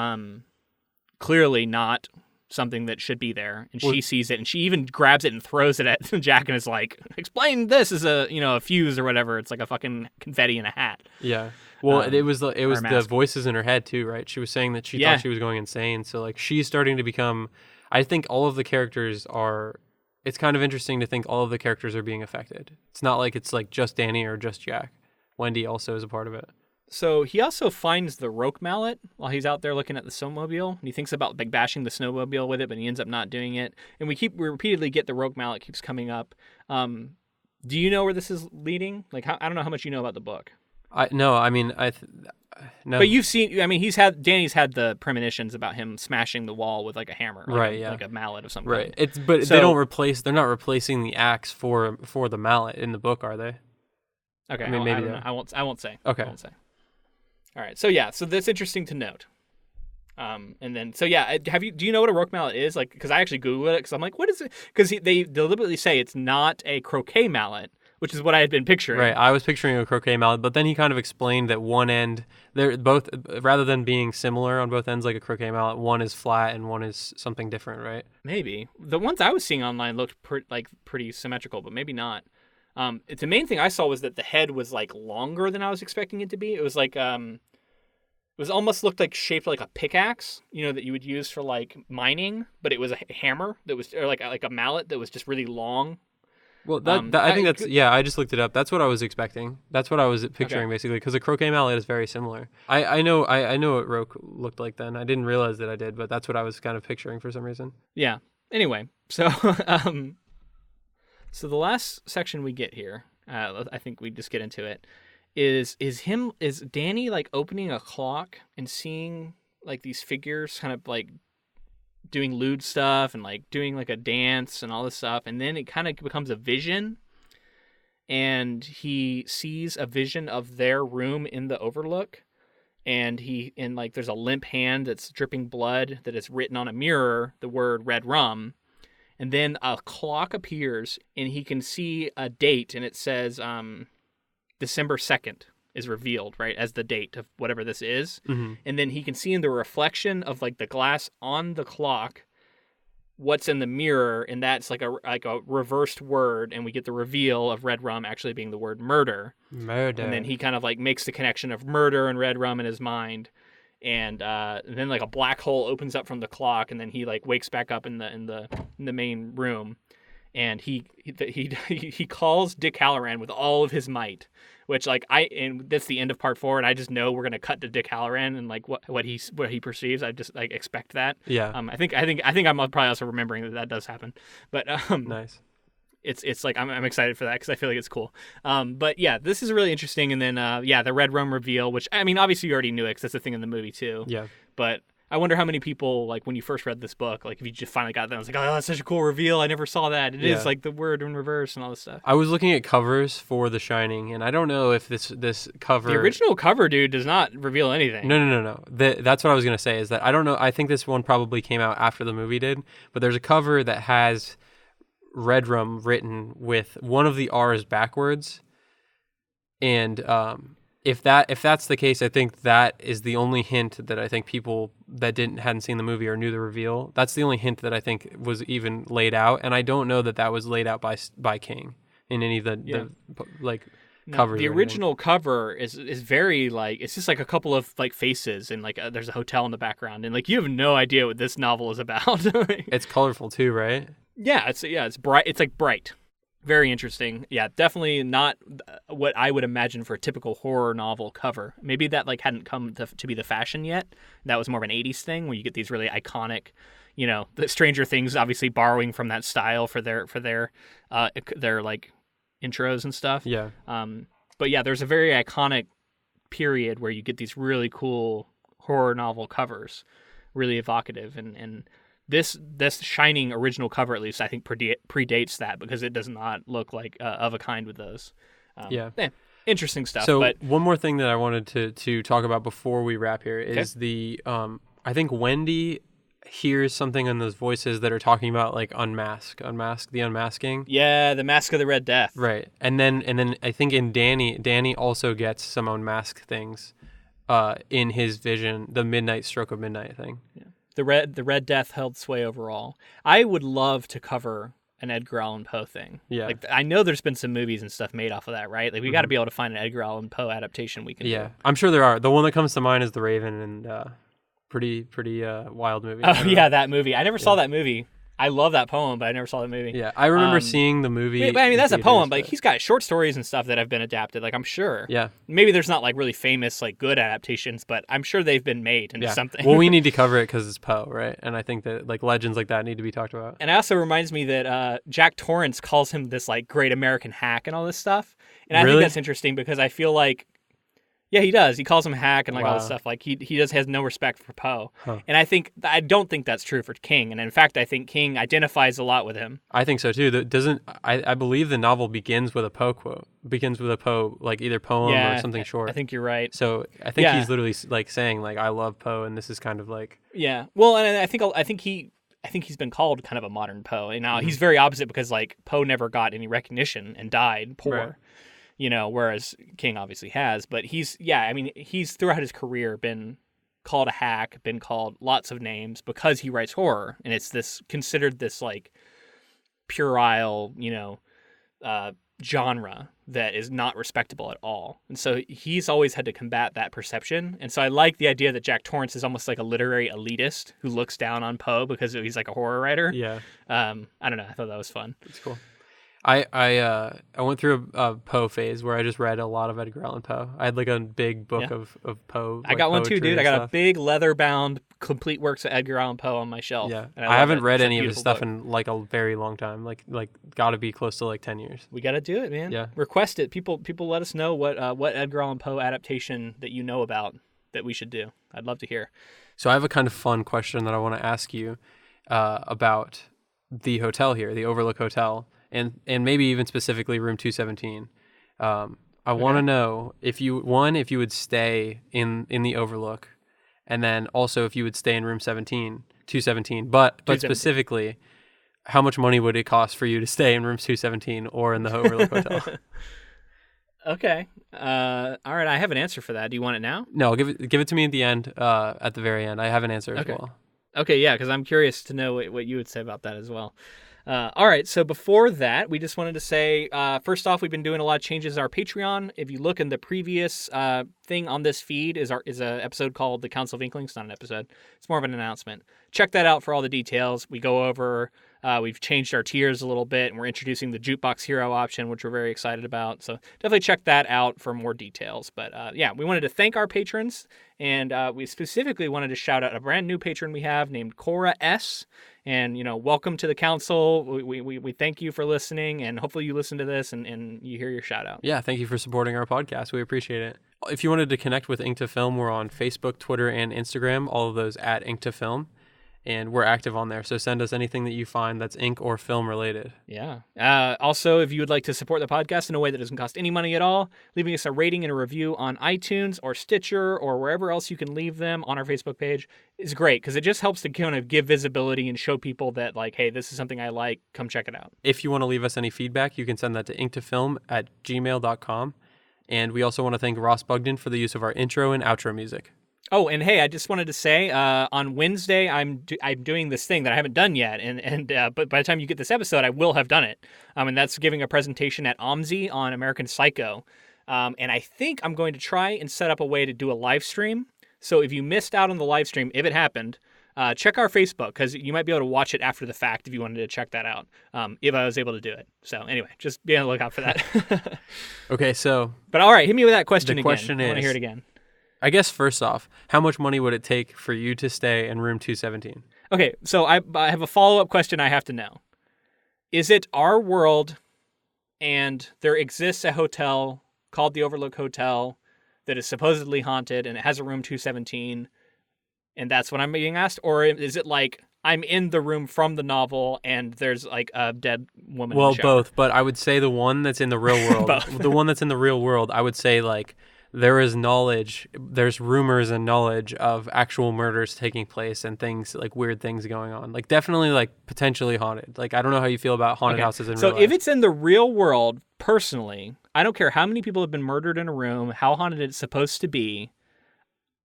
clearly not something that should be there, and she sees it, and she even grabs it and throws it at Jack, and is like, "Explain this as a a fuse or whatever." It's like a fucking confetti in a hat. yeah. Well, it was the mask. voices in her head too, right? She was saying that she Yeah. thought she was going insane. So like she's starting to become. I think all of the characters are. It's kind of interesting to think all of the characters are being affected. It's not like it's like just Danny or just Jack. Wendy also is a part of it. So he also finds the roque mallet while he's out there looking at the snowmobile, and he thinks about like bashing the snowmobile with it, but he ends up not doing it. And we repeatedly get the roque mallet keeps coming up. Do you know where this is leading? Like, I don't know how much you know about the book. No. But you've seen. I mean, Danny's had the premonitions about him smashing the wall with like a hammer, like a mallet of some kind. Right. They're not replacing the axe for the mallet in the book, are they? Okay. I mean, maybe I won't say. Okay. I won't say. All right. So yeah. So that's interesting to note. And then do you know what a roque mallet is? Like, because I actually Googled it because I'm like, what is it? Because they deliberately say it's not a croquet mallet, which is what I had been picturing. Right. I was picturing a croquet mallet, but then he kind of explained that one end, they're both, rather than being similar on both ends like a croquet mallet, one is flat and one is something different, right? Maybe. The ones I was seeing online looked pretty symmetrical, but maybe not. The main thing I saw was that the head was like longer than I was expecting it to be. It was like it was almost looked like shaped like a pickaxe, that you would use for like mining, but it was a hammer that was, or like a mallet that was just really long. Well, I just looked it up. That's what I was expecting. That's what I was picturing basically, because a croquet mallet is very similar. I know what roque looked like then. I didn't realize that I did, but that's what I was kind of picturing for some reason. Yeah. Anyway, so so the last section we get here, I think we just get into it. Is Danny like opening a clock and seeing like these figures kind of like doing lewd stuff and like doing like a dance and all this stuff, and then it kind of becomes a vision, and he sees a vision of their room in the Overlook, and there's a limp hand that's dripping blood that is written on a mirror the word Redrum, and then a clock appears and he can see a date, and it says December 2nd is revealed, right, as the date of whatever this is. Mm-hmm. And then he can see in the reflection of like the glass on the clock what's in the mirror, and that's like a reversed word, and we get the reveal of Redrum actually being the word murder. Murder. And then he kind of like makes the connection of murder and Redrum in his mind. And then like a black hole opens up from the clock, and then he like wakes back up in the main room. And he calls Dick Halloran with all of his might, which and that's the end of part 4, and I just know we're gonna cut to Dick Halloran and like what he perceives. I just like expect that. Yeah. I think I'm probably also remembering that does happen, but nice. It's like I'm excited for that because I feel like it's cool. But yeah, this is really interesting. And then the Redrum reveal, which I mean obviously you already knew it because that's the thing in the movie too. Yeah. But I wonder how many people, like, when you first read this book, like, if you just finally got that, I was like, oh, that's such a cool reveal. I never saw that. It is, like, the word in reverse and all this stuff. I was looking at covers for The Shining, and I don't know if this cover... The original cover, dude, does not reveal anything. No. That's what I was going to say, is that I don't know. I think this one probably came out after the movie did, but there's a cover that has Redrum written with one of the R's backwards, and... If that's the case, I think that is the only hint that I think people that hadn't seen the movie or knew the reveal. That's the only hint that I think was even laid out, and I don't know that was laid out by King in any of the covers. The original cover is very like it's just like a couple of like faces and like there's a hotel in the background, and like you have no idea what this novel is about. It's colorful too, right? Yeah, it's bright. It's like bright. Very interesting. Yeah, definitely not what I would imagine for a typical horror novel cover. Maybe that like hadn't come to be the fashion yet. That was more of an 80s thing where you get these really iconic, the Stranger Things obviously borrowing from that style for their like intros and stuff. Yeah. But yeah, there's a very iconic period where you get these really cool horror novel covers, really evocative, and This Shining original cover, at least, I think predates that because it does not look like of a kind with those. Interesting stuff. So but one more thing that I wanted to talk about before we wrap here is I think Wendy hears something in those voices that are talking about like unmask, the unmasking. Yeah, the Mask of the Red Death. Right, and then I think in Danny also gets some unmasked things in his vision, the midnight stroke of midnight thing. Yeah. The Red Death held sway over all. I would love to cover an Edgar Allan Poe thing. Yeah. Like I know there's been some movies and stuff made off of that, right? Like we got to be able to find an Edgar Allan Poe adaptation we can do. I'm sure there are. The one that comes to mind is The Raven, and pretty wild movie. Oh yeah, that movie. I never saw that movie. I love that poem, but I never saw the movie. Yeah, I remember seeing the movie. But, I mean, that's a theaters, poem, but he's got short stories and stuff that have been adapted. Like I'm sure. Yeah. Maybe there's not like really famous, like good adaptations, but I'm sure they've been made into something. Well, we need to cover it because it's Poe, right? And I think that like legends like that need to be talked about. And it also reminds me that Jack Torrance calls him this like great American hack and all this stuff. And I think that's interesting because I feel like, yeah, he does. He calls him hack and like all this stuff. Like he just has no respect for Poe. Huh. And I don't think that's true for King. And in fact, I think King identifies a lot with him. I think so too. I believe the novel begins with a Poe quote. Begins with a Poe, like either poem or something short. I think you're right. So I think he's literally like saying like I love Poe, and this is kind of like Well, and I think he's been called kind of a modern Poe. And now he's very opposite because like Poe never got any recognition and died poor. Right. You know, whereas King obviously has, but he's throughout his career been called a hack, been called lots of names because he writes horror, and it's considered this like puerile, genre that is not respectable at all. And so he's always had to combat that perception. And so I like the idea that Jack Torrance is almost like a literary elitist who looks down on Poe because he's like a horror writer. Yeah. I don't know. I thought that was fun. It's cool. I went through a Poe phase where I just read a lot of Edgar Allan Poe. I had like a big book of Poe. I got one too, dude. I got a big leather-bound complete works of Edgar Allan Poe on my shelf. Yeah, I haven't read any of his stuff in like a very long time. Like got to be close to like 10 years. We got to do it, man. Yeah, request it. People let us know what Edgar Allan Poe adaptation that you know about that we should do. I'd love to hear. So I have a kind of fun question that I want to ask you about the hotel here, the Overlook Hotel. And maybe even specifically room 217. I want to know if you would stay in the Overlook, and then also if you would stay in room 217. But specifically, how much money would it cost for you to stay in room 217 or in the Overlook Hotel? Okay. All right. I have an answer for that. Do you want it now? No, give it to me at the end. At the very end, I have an answer as well. Okay. Yeah, because I'm curious to know what you would say about that as well. All right, so before that, we just wanted to say, first off, we've been doing a lot of changes to our Patreon. If you look in the previous thing on this feed is a episode called The Council of Inklings. Not an episode. It's more of an announcement. Check that out for all the details. We go over, we've changed our tiers a little bit, and we're introducing the Jukebox Hero option, which we're very excited about. So definitely check that out for more details. But we wanted to thank our patrons, and we specifically wanted to shout out a brand new patron we have named Cora S., and, welcome to the council. We thank you for listening, and hopefully you listen to this and you hear your shout out. Yeah, thank you for supporting our podcast. We appreciate it. If you wanted to connect with Ink to Film, we're on Facebook, Twitter, and Instagram, all of those at Ink to Film. And we're active on there, so send us anything that you find that's ink or film related. Yeah. Also, if you would like to support the podcast in a way that doesn't cost any money at all, leaving us a rating and a review on iTunes or Stitcher or wherever else you can leave them on our Facebook page is great, because it just helps to kind of give visibility and show people that, like, hey, this is something I like. Come check it out. If you want to leave us any feedback, you can send that to inktofilm@gmail.com. And we also want to thank Ross Bugden for the use of our intro and outro music. Oh, and hey, I just wanted to say, on Wednesday, I'm doing this thing that I haven't done yet, but by the time you get this episode, I will have done it. And that's giving a presentation at OMSI on American Psycho. And I think I'm going to try and set up a way to do a live stream. So if you missed out on the live stream, if it happened, check our Facebook, because you might be able to watch it after the fact if you wanted to check that out, if I was able to do it. So anyway, just be on the lookout for that. Okay, so... But all right, hit me with that question again. The question is... I want to hear it again. I guess first off, how much money would it take for you to stay in room 217? Okay, so I have a follow-up question I have to know. Is it our world and there exists a hotel called the Overlook Hotel that is supposedly haunted and it has a room 217 and that's what I'm being asked? Or is it like I'm in the room from the novel and there's like a dead woman in the shower? Both, but I would say the one that's in the real world, the one that's in the real world, I would say like there is knowledge, there's rumors and knowledge of actual murders taking place and things like weird things going on. Like definitely like potentially haunted. Like I don't know how you feel about haunted houses in real life. So if it's in the real world, personally, I don't care how many people have been murdered in a room, how haunted it's supposed to be,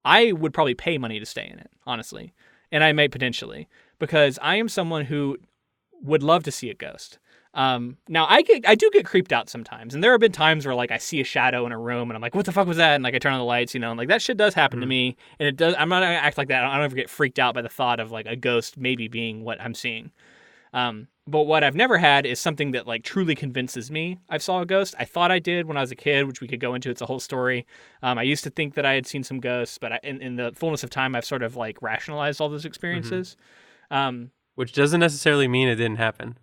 I would probably pay money to stay in it, honestly. And I may potentially, because I am someone who would love to see a ghost. Now I do get creeped out sometimes, and there have been times where like I see a shadow in a room and I'm like, what the fuck was that? And like I turn on the lights, and like that shit does happen to me, and it does. I'm not gonna act like that. I don't ever get freaked out by the thought of like a ghost maybe being what I'm seeing. But what I've never had is something that like truly convinces me I saw a ghost. I thought I did when I was a kid, which we could go into. It's a whole story. I used to think that I had seen some ghosts, but in the fullness of time, I've sort of like rationalized all those experiences. Which doesn't necessarily mean it didn't happen.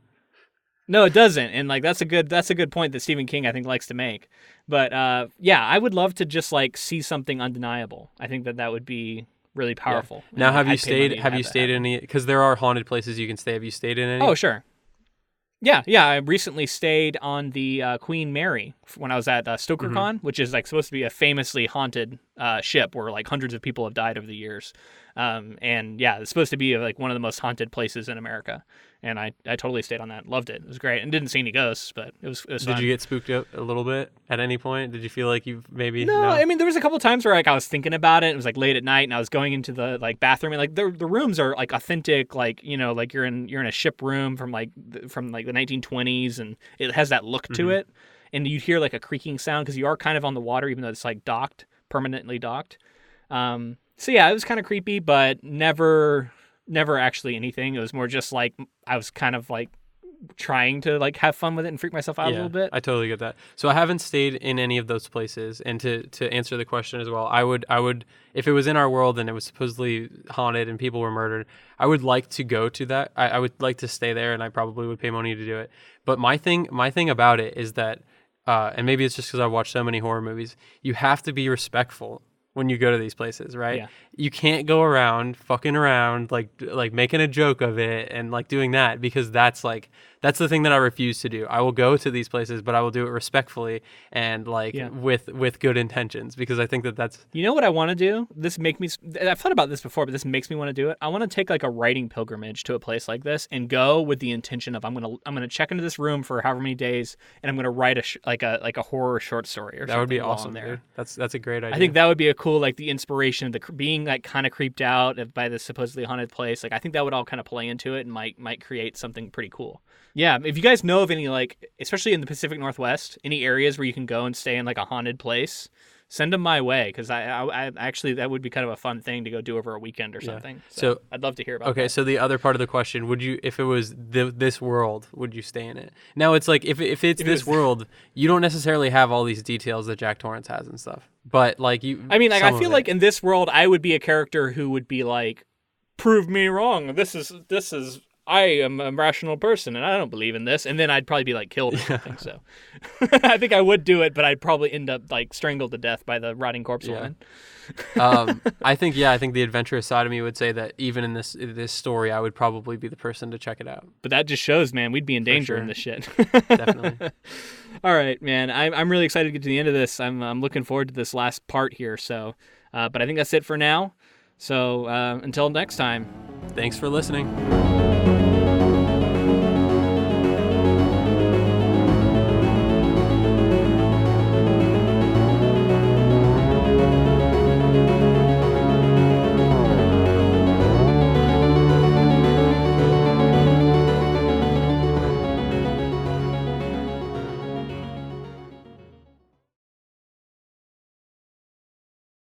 No, it doesn't. And like that's a good point that Stephen King I think likes to make. But yeah, I would love to just like see something undeniable. I think that would be really powerful. Yeah. Now, have you stayed in any? Because there are haunted places you can stay. Have you stayed in any? Oh, sure. Yeah. I recently stayed on the Queen Mary when I was at StokerCon, which is like supposed to be a famously haunted ship where like hundreds of people have died over the years. And yeah, it's supposed to be like one of the most haunted places in America. And I totally stayed on that. Loved it. It was great. And didn't see any ghosts, but it was fun. Did you get spooked out a little bit at any point? Did you feel like you maybe? No, I mean, there was a couple times where like I was thinking about it. It was like late at night and I was going into the like bathroom and like the rooms are like authentic, like, like you're in a ship room from the 1920s, and it has that look to it. And you'd hear like a creaking sound because you are kind of on the water, even though it's like permanently docked. So yeah, it was kind of creepy, but never actually anything. It was more just like I was kind of like trying to like have fun with it and freak myself out a little bit. I totally get that. So I haven't stayed in any of those places, and to answer the question as well, I would if it was in our world and it was supposedly haunted and people were murdered, I would like to go to that. I would like to stay there, and I probably would pay money to do it. But my thing about it is that and maybe it's just because I watched so many horror movies, you have to be respectful when you go to these places, right? Yeah. You can't go around fucking around like making a joke of it and like doing that, because that's the thing that I refuse to do. I will go to these places, but I will do it respectfully and with good intentions, because I think that's. You know what I want to do? I've thought about this before, but this makes me want to do it. I want to take like a writing pilgrimage to a place like this and go with the intention of I'm gonna check into this room for however many days, and I'm gonna write a horror short story or something. That would be awesome there. Dude. That's a great idea. I think that would be a cool, like the inspiration of the being like kind of creeped out by this supposedly haunted place. Like I think that would all kind of play into it and might create something pretty cool. Yeah, if you guys know of any, like, especially in the Pacific Northwest, any areas where you can go and stay in like a haunted place, send them my way, because I actually that would be kind of a fun thing to go do over a weekend or something. So I'd love to hear about. Okay, that. so the other part of the question: would you, if it was this world, would you stay in it? Now it's like if it's this world, you don't necessarily have all these details that Jack Torrance has and stuff, but like you. I mean, like I feel like in this world, I would be a character who would be like, prove me wrong. This is. I am a rational person, and I don't believe in this. And then I'd probably be, like, killed or something, so. I think I would do it, but I'd probably end up, like, strangled to death by the rotting corpse woman. I think the adventurous side of me would say that even in this story, I would probably be the person to check it out. But that just shows, man, we'd be in danger in this shit. Definitely. All right, man. I'm really excited to get to the end of this. I'm looking forward to this last part here, so. But I think that's it for now. So until next time. Thanks for listening.